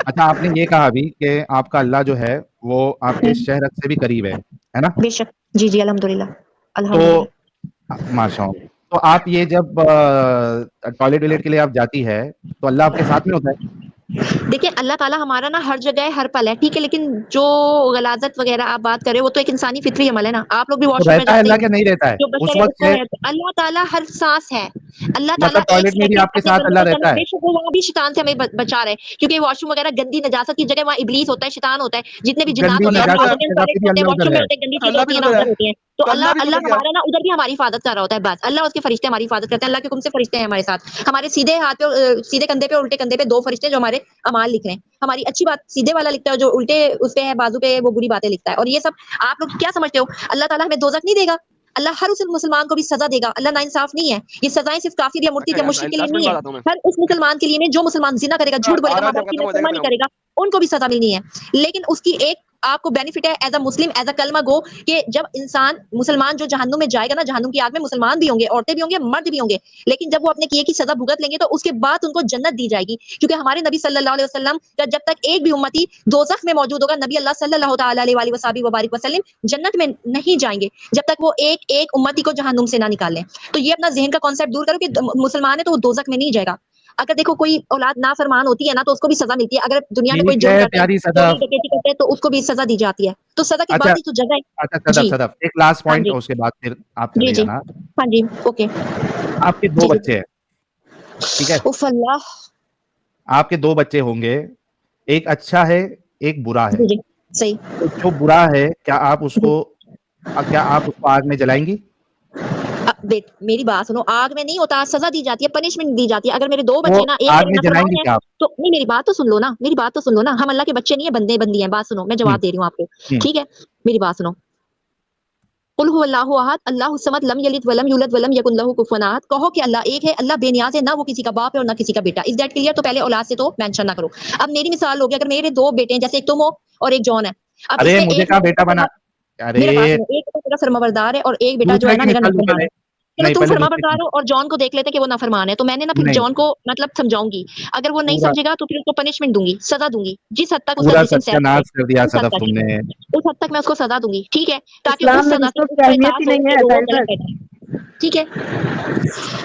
Speaker 1: अच्छा आपने ये कहा अभी कि आपका अल्लाह जो है वो आपके
Speaker 2: हम्म,
Speaker 1: शहरत से भी करीब है ना?
Speaker 2: बेशक। जी, जी, अल्हम्दुलिल्लाह,
Speaker 1: तो
Speaker 2: अल्हम्दुलिल्लाह।
Speaker 1: माशाअल्लाह, तो आप ये जब टॉयलेट वॉयलेट के लिए आप जाती है, तो अल्लाह आपके साथ में होता है?
Speaker 2: देखिए, अल्लाह ताला हमारा ना हर जगह है, हर पल है, ठीक है? लेकिन जो गलाज़त वगैरह आप बात कर रहे हो, वो तो एक इंसानी फितरी अमल है ना। आप लोग भी
Speaker 1: तो
Speaker 2: वॉशरूम में
Speaker 1: रहता है
Speaker 2: जाते
Speaker 1: अल्लाह
Speaker 2: ही
Speaker 1: क्या
Speaker 2: हो,
Speaker 1: नहीं रहता है?
Speaker 2: जो
Speaker 1: उस
Speaker 2: बशर है
Speaker 1: वक़्त
Speaker 2: उसको
Speaker 1: है,
Speaker 2: है। तो अल्लाह ताला हर सांस है। अल्लाह ताला
Speaker 1: मतलब
Speaker 2: एक
Speaker 1: टॉयलेट में भी
Speaker 2: सेकंड
Speaker 1: आपके
Speaker 2: अपने
Speaker 1: साथ
Speaker 2: बंदे
Speaker 1: अल्लाह
Speaker 2: को
Speaker 1: रहता
Speaker 2: जाने,
Speaker 1: है?
Speaker 2: बेशक वो वहाँ भी शैतान से हमें बचा रहा है, क्योंकि वॉशरूम वगैरह गंदी नजासत की जगह, वहाँ इब्लीस होता है, शैतान होता है, जितने भी जिन्नात
Speaker 1: गंदी
Speaker 2: होते हैं,
Speaker 3: अल्लाह भी
Speaker 2: अपने
Speaker 3: तो है,
Speaker 1: नजाकत की
Speaker 2: इंडियन
Speaker 1: जगह पे
Speaker 2: टॉयलेट्स
Speaker 1: भी
Speaker 2: होते हैं,
Speaker 1: अल्लाह उधर
Speaker 2: वॉशरूम में
Speaker 1: है?
Speaker 2: होते हैं, गंदी
Speaker 3: तो
Speaker 2: चीजें
Speaker 3: अल्लाह भी
Speaker 2: होती
Speaker 3: तो
Speaker 2: हैं ना,
Speaker 3: उधर है,
Speaker 2: उधर होती हैं। तो
Speaker 3: तो अल्लाह
Speaker 2: अल्लाह
Speaker 3: भी तो
Speaker 2: अल्लाह
Speaker 3: उधर गया।
Speaker 2: हमारा ना उधर भी हमारी हिफाजत कर रहा होता है बस। अल्लाह उसके फरिश्ते हमारी हिफाजत करते हैं। अल्लाह के हुक्म से फरिश्ते हैं हमारे साथ। हमारे सीधे हाथ पे सीधे कंधे पे, उल्टे कंधे पे 2 फरिश्ते जो हमारे अमाल लिख रहे हैं। हमारी अच्छी बात सीधे वाला लिखता है, जो उल्टे उस पे है बाजू पे, वो बुरी बातें लिखता है। और ये सब आप लोग क्या समझते हो? अल्लाह ताला हमें दोज़ख नहीं देगा? अल्लाह हर उस मुसलमान को भी सज़ा देगा। अल्लाह नाइंसाफ नहीं है। ये सज़ाएँ सिर्फ़ काफ़िर या मुर्तिद
Speaker 3: अच्छा
Speaker 2: या
Speaker 3: यार
Speaker 2: मुशरिक
Speaker 3: साहिल,
Speaker 2: के लिए
Speaker 3: 10 मिनट
Speaker 2: नहीं है।
Speaker 3: बाद आता हूँ मैं।
Speaker 2: हर उस मुसलमान के लिए नहीं, जो मुसलमान ज़िना करेगा, झूठ बोलेगा,
Speaker 3: आ रहा
Speaker 2: माँ-बाप
Speaker 3: जब
Speaker 2: की
Speaker 3: खत्म हो जाएगा
Speaker 2: नाफ़रमानी
Speaker 3: फिर
Speaker 2: करेगा, उनको भी सज़ा मिलनी है। लेकिन उसकी एक आपको बेनिफिट है as a Muslim, as a कलमा गो, कि जब इंसान मुसलमान जो जहन्नुम में जाएगा ना, जहन्नुम की आग में मुसलमान भी होंगे, औरतें भी होंगे, मर्द भी होंगे। लेकिन जब वो अपने किए की सज़ा भुगत लेंगे, तो उसके बाद उनको जन्नत दी जाएगी। क्योंकि हमारे नबी सल्लल्लाहु अलैहि वसल्लम का जब तक एक भी उम्मती दोज़ख में मौजूद होगा, नबी अल्लाह सल्लल्लाहु तआला अलैहि वसल्लम व बारिक वसल्लम जन्नत में नहीं जाएँगे, जब तक वो एक उम्मती को जहन्नुम से ना निकाल लें। तो ये अपना ज़हन का कॉन्सेप्ट दूर करो कि मुसलमान है तो वो दोज़ख में नहीं जाएगा। अगर देखो कोई औलाद नाफरमान होती है ना, तो उसको भी सज़ा मिलती है। अगर दुनिया में कोई
Speaker 1: ठीक
Speaker 2: जुर्म
Speaker 1: है
Speaker 2: करता है,
Speaker 1: प्यारी
Speaker 2: चोरी
Speaker 1: सदफ,
Speaker 2: डकैती करता है, तो उसको भी सज़ा दी जाती है। तो सज़ा किस
Speaker 1: अच्छा
Speaker 2: बात की तो जगह है।
Speaker 1: अच्छा सदफ
Speaker 2: जी,
Speaker 1: सदफ, एक लास्ट
Speaker 2: हाँ
Speaker 1: पॉइंट,
Speaker 2: जी,
Speaker 1: उसके बाद फिर आप
Speaker 2: जी,
Speaker 1: चले
Speaker 2: जी,
Speaker 1: जाना।
Speaker 2: हाँ जी, ओके,
Speaker 1: आपके 2
Speaker 2: जी, जी।
Speaker 1: बच्चे हैं, ठीक है?
Speaker 2: उफ़ अल्लाह!
Speaker 1: आपके 2 बच्चे होंगे, एक अच्छा है, एक बुरा है।
Speaker 2: जी, जी, सही।
Speaker 1: तो जो बुरा है, क्या आप
Speaker 2: जी।
Speaker 1: उसको आग में जलाएँगी?
Speaker 2: मेरी बात सुनो, आग में नहीं होता, सजा दी जाती है, पनिशमेंट दी जाती है। अगर मेरे 2
Speaker 1: वो
Speaker 2: बच्चे ना, एक
Speaker 1: आग
Speaker 2: मेरे
Speaker 1: में
Speaker 2: नाफरमान
Speaker 1: जलाएंगे
Speaker 2: है,
Speaker 1: क्या आप?
Speaker 2: तो नहीं, मेरी बात तो सुन लो ना, मेरी बात तो सुन लो ना। हम अल्लाह के बच्चे नहीं है, बंदे बंदी हैं। बात सुनो, मैं जवाब दे रही हूँ आपको, ठीक है? मेरी बात सुनो। कुल हुवल्लाहु अहद, अल्लाहु समद, लम यलिद वलम यूलद वलम यकुन लहू कुफुवन अहद। कहो कि अल्लाह एक है, अल्लाह बेनियाज है, ना वो किसी का बाप है और ना किसी का बेटा। Is that clear? तो पहले औलाद से तो मेंशन ना करो। अब मेरी मिसाल होगी, अगर मेरे 2 बेटे हैं, जैसे एक तुम हो और एक जॉन है। अब
Speaker 1: अरे
Speaker 2: इसमें
Speaker 1: मुझे
Speaker 2: एक
Speaker 1: कहाँ बेटा बना?
Speaker 2: मेरा बात
Speaker 1: अरे
Speaker 2: सुनो, एक तो मेरा फरमाबरदार है और एक बेटा जो
Speaker 1: दूसरे
Speaker 2: है ना
Speaker 1: की
Speaker 2: मेरा
Speaker 1: निकाल लो
Speaker 2: नफरमान
Speaker 1: पहले।
Speaker 2: है। चलो
Speaker 1: नहीं
Speaker 2: तुम
Speaker 1: पहले दूसरे
Speaker 2: फरमाबरदार
Speaker 1: की।
Speaker 2: हो और जॉन को देख लेते कि वो नाफरमान है, तो मैंने ना फिर
Speaker 1: नहीं
Speaker 2: जॉन को मतलब समझाऊंगी। अगर वो नहीं
Speaker 1: पूरा
Speaker 2: समझेगा तो फिर उसको पनिशमेंट दूंगी, सजा दूंगी, जिस हद तक उसका
Speaker 1: पूरा
Speaker 2: जिस्म सहन करे,
Speaker 1: सत्यानाश कर दिया
Speaker 2: उस हद
Speaker 1: सदफ
Speaker 2: तक,
Speaker 1: तुमने।
Speaker 2: उस हद तक मैं उसको सजा दूंगी, ठीक है? ताकि
Speaker 5: इस्लाम
Speaker 2: उस
Speaker 5: में
Speaker 2: सजा से
Speaker 5: रिश्तों की
Speaker 2: उसको
Speaker 5: अहमियत
Speaker 2: एहसास
Speaker 5: ही
Speaker 2: हो
Speaker 5: नहीं
Speaker 2: कि
Speaker 5: है
Speaker 2: वो
Speaker 5: साहिल
Speaker 2: गलत
Speaker 5: सर।
Speaker 2: कर रहा है, ठीक है?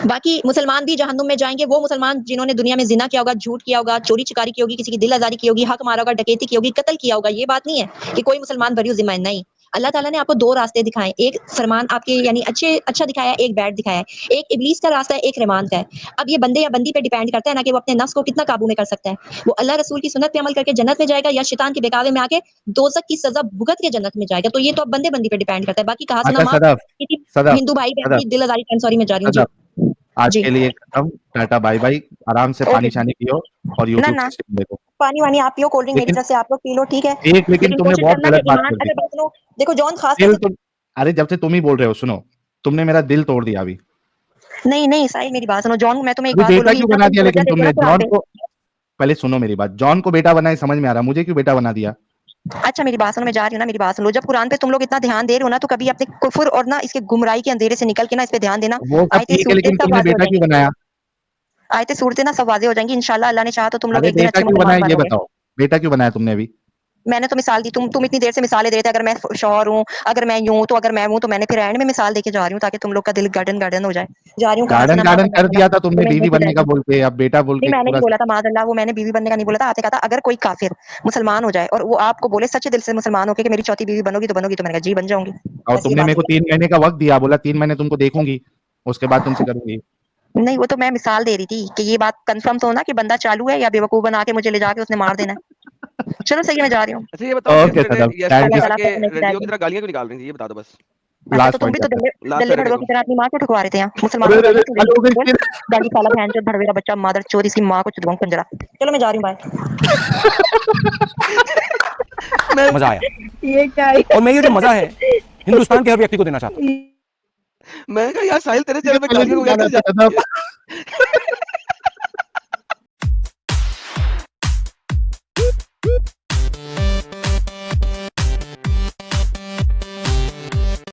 Speaker 2: बाकी मुसलमान भी जहन्नुम में जाएंगे, वो मुसलमान जिन्होंने दुनिया में जिना किया होगा, झूठ किया होगा, चोरी चिकारी की होगी, किसी की दिल आजारी की होगी, हक मारा होगा, डकैती की होगी, कत्ल किया होगा। ये बात नहीं है कि कोई मुसलमान बरी जिम्मा है, नहीं। अल्लाह ताला ने आपको 2 रास्ते दिखाए, एक फरमान आपके यानी अच्छा दिखाया है, एक बैड दिखाया है। एक इब्लीस का रास्ता है, एक रहमान का है। अब ये बंदे या बंदी पे डिपेंड करता है ना कि वो अपने नफ्स को कितना काबू में कर सकता है। वो अल्लाह रसूल की सुन्नत पे अमल करके जन्नत में जाएगा या शैतान के बहकावे में आके दोज़ख की सजा भुगत के जन्नत में जाएगा। तो ये तो अब बंदे बंदी पे डिपेंड करता है। बाकी कहा सुना
Speaker 1: अच्छा
Speaker 2: माफ,
Speaker 1: सदफ
Speaker 2: किसी
Speaker 1: सदफ
Speaker 2: हिंदू भाई बहन
Speaker 1: सदफ
Speaker 2: की दिल आजारी, सॉरी मैं जा रही हूँ जी।
Speaker 1: सदफ आज
Speaker 2: जी
Speaker 1: के लिए खत्म। Tata bye bye. आराम से
Speaker 2: ओके
Speaker 1: पानी शानी पियो और
Speaker 2: ना
Speaker 1: यूट्यूब
Speaker 2: ना
Speaker 1: से स्ट्रीम देखो।
Speaker 2: पानी वानी आप पियो, कोल्ड ड्रिंक मेरी
Speaker 1: लेकिन
Speaker 2: तरफ से आप लोग पी लो, ठीक है?
Speaker 1: लेकिन
Speaker 2: लेकिन
Speaker 1: तुमने
Speaker 2: कोशिश
Speaker 1: बहुत
Speaker 2: करना
Speaker 1: गलत
Speaker 2: कि
Speaker 1: बात
Speaker 2: ईमान,
Speaker 1: कर दी।
Speaker 2: अगर बात सुनो, देखो जॉन खास
Speaker 1: दिल
Speaker 2: करके,
Speaker 1: तुम अरे जब से तुम ही बोल रहे हो, सुनो, तुमने मेरा दिल तोड़ दिया अभी।
Speaker 2: नहीं नहीं साहिल मेरी बात सुनो, जॉन मैं तुम्हें एक
Speaker 1: अभी
Speaker 2: बात
Speaker 1: बेटा
Speaker 2: बोलूंगी,
Speaker 1: क्यों
Speaker 2: इतना
Speaker 1: बना
Speaker 2: तुम
Speaker 1: दिया
Speaker 2: तवज्जो
Speaker 1: लेकिन
Speaker 2: देते हो ना
Speaker 1: तुमने
Speaker 2: कुरान
Speaker 1: जॉन
Speaker 2: पे।
Speaker 1: को? पहले सुनो मेरी बात। जॉन को बेटा बनाए समझ में आ रहा, मुझे क्यों बेटा बना दिया?
Speaker 2: अच्छा मेरी बात सुनो, मैं जा रही हूँ ना, मेरी बात सुन लो। जब कुरान पे तुम लोग इतना ध्यान दे रहे हो ना, तो कभी अपने कुफर और ना इसके गुमराही के अंधेरे से निकल के ना इस पे ध्यान देना।
Speaker 1: वो सब
Speaker 2: आयतें
Speaker 1: ठीक है,
Speaker 2: सूरतें
Speaker 1: लेकिन
Speaker 2: सब
Speaker 1: तुमने
Speaker 2: वाज़ेह हो
Speaker 1: बेटा क्यों
Speaker 2: जाएंगी,
Speaker 1: बनाया?
Speaker 2: आयतें सूरतें ना सब वाज़ेह हो जाएंगी इंशाल्लाह। अल्लाह ने चाहा तो तुम लोग
Speaker 1: अरे
Speaker 2: एक दिन
Speaker 1: बेटा
Speaker 2: अच्छे
Speaker 1: क्यों
Speaker 2: मुसलमान
Speaker 1: बनाया ये
Speaker 2: बनोगे।
Speaker 1: बताओ। बेटा क्यों बनाया तुमने अभी?
Speaker 2: मैंने तो मिसाल दी, तुम इतनी देर से मिसालें दे रहे थे, अगर मैं शौहर हूँ, अगर मैं यूं तो अगर मैं हूँ, तो मैंने फिर एंड में मिसाल देके जा रही हूँ ताकि तुम लोग का दिल गार्डन गार्डन हो जाए। जा रही हूँ, कहा
Speaker 1: गार्डन
Speaker 2: सुना
Speaker 1: गार्डन कर
Speaker 2: माज़अल्लाह,
Speaker 1: दिया था तुमने
Speaker 2: तुम्हें
Speaker 1: बीवी
Speaker 2: हिम्मत
Speaker 1: बनने का
Speaker 2: जाएगी।
Speaker 1: बोल के, अब बेटा बोल
Speaker 2: नहीं
Speaker 1: के
Speaker 2: मैंने नहीं
Speaker 1: पूरा।
Speaker 2: बोला था माज़अल्लाह, वो मैंने बीवी बनने का नहीं बोला था। आपने कहा था अगर कोई काफिर मुसलमान हो जाए और वो आपको बोले सच्चे दिल से मुसलमान होके कि मेरी चौथी बीवी बनोगी, तो बनोगी, तो मैंने कहा जी बन जाऊंगी।
Speaker 1: और
Speaker 2: बस ये
Speaker 1: तुमने
Speaker 2: बात
Speaker 1: मेरे को
Speaker 2: हुई
Speaker 1: 3 महीने का वक्त दिया, बोला 3 महीने तुमको देखूंगी, उसके बाद तुमसे करूंगी।
Speaker 2: है। नहीं वो तो मैं मिसाल दे रही थी कि ये बात कंफर्म तो हो ना कि बंदा चालू है या बेवकूफ बना के मुझे ले जाके उसने मार देना है। चलो सही है, मैं जा रही हूँ।
Speaker 3: अच्छा ये बताओ
Speaker 1: okay
Speaker 3: yesterday
Speaker 1: Sadaf,
Speaker 3: yesterday
Speaker 1: thank
Speaker 2: Allah
Speaker 1: you.
Speaker 2: ताला
Speaker 3: आके
Speaker 2: आपको नहीं
Speaker 3: रंडियों की
Speaker 2: जाएगी।
Speaker 3: तरह गालियां क्यों निकाल रही थी, ये बता दो बस।
Speaker 2: अच्छा तो
Speaker 1: लास्ट
Speaker 2: तुम
Speaker 1: पॉइंट
Speaker 2: भी तो
Speaker 1: करते हैं।
Speaker 2: दल्ले
Speaker 3: लास्ट
Speaker 2: दल्ले
Speaker 3: सैटरडे
Speaker 2: भड़वा
Speaker 3: को
Speaker 2: की तरह अपनी माँ को ठुकवा रहे थे यहाँ।
Speaker 1: अरे
Speaker 2: मुसलमानों को
Speaker 1: अरे
Speaker 2: बोलना
Speaker 1: अरे,
Speaker 2: तू
Speaker 1: हेलो
Speaker 2: बेवकूफ बोल,
Speaker 1: मिस्टर।
Speaker 2: गाली साला बहन चोद भड़वेरा बच्चा मादर चोद, इसकी माँ को चुदवाऊं कंजरा। चलो मैं जा रही हूँ, बाय।
Speaker 3: मैं
Speaker 6: मजा आया।
Speaker 5: ये क्या है?
Speaker 6: और मैं ये जो मजा है हिंदुस्तान के हर व्यक्ति को देना चाहता हूँ।
Speaker 3: मैं कहा यार साहिल तेरे चैनल पे
Speaker 1: पहले
Speaker 3: गालियां
Speaker 1: नहीं
Speaker 3: वगैरह
Speaker 1: जाना
Speaker 3: क्यों
Speaker 1: था
Speaker 3: जा
Speaker 1: सदफ।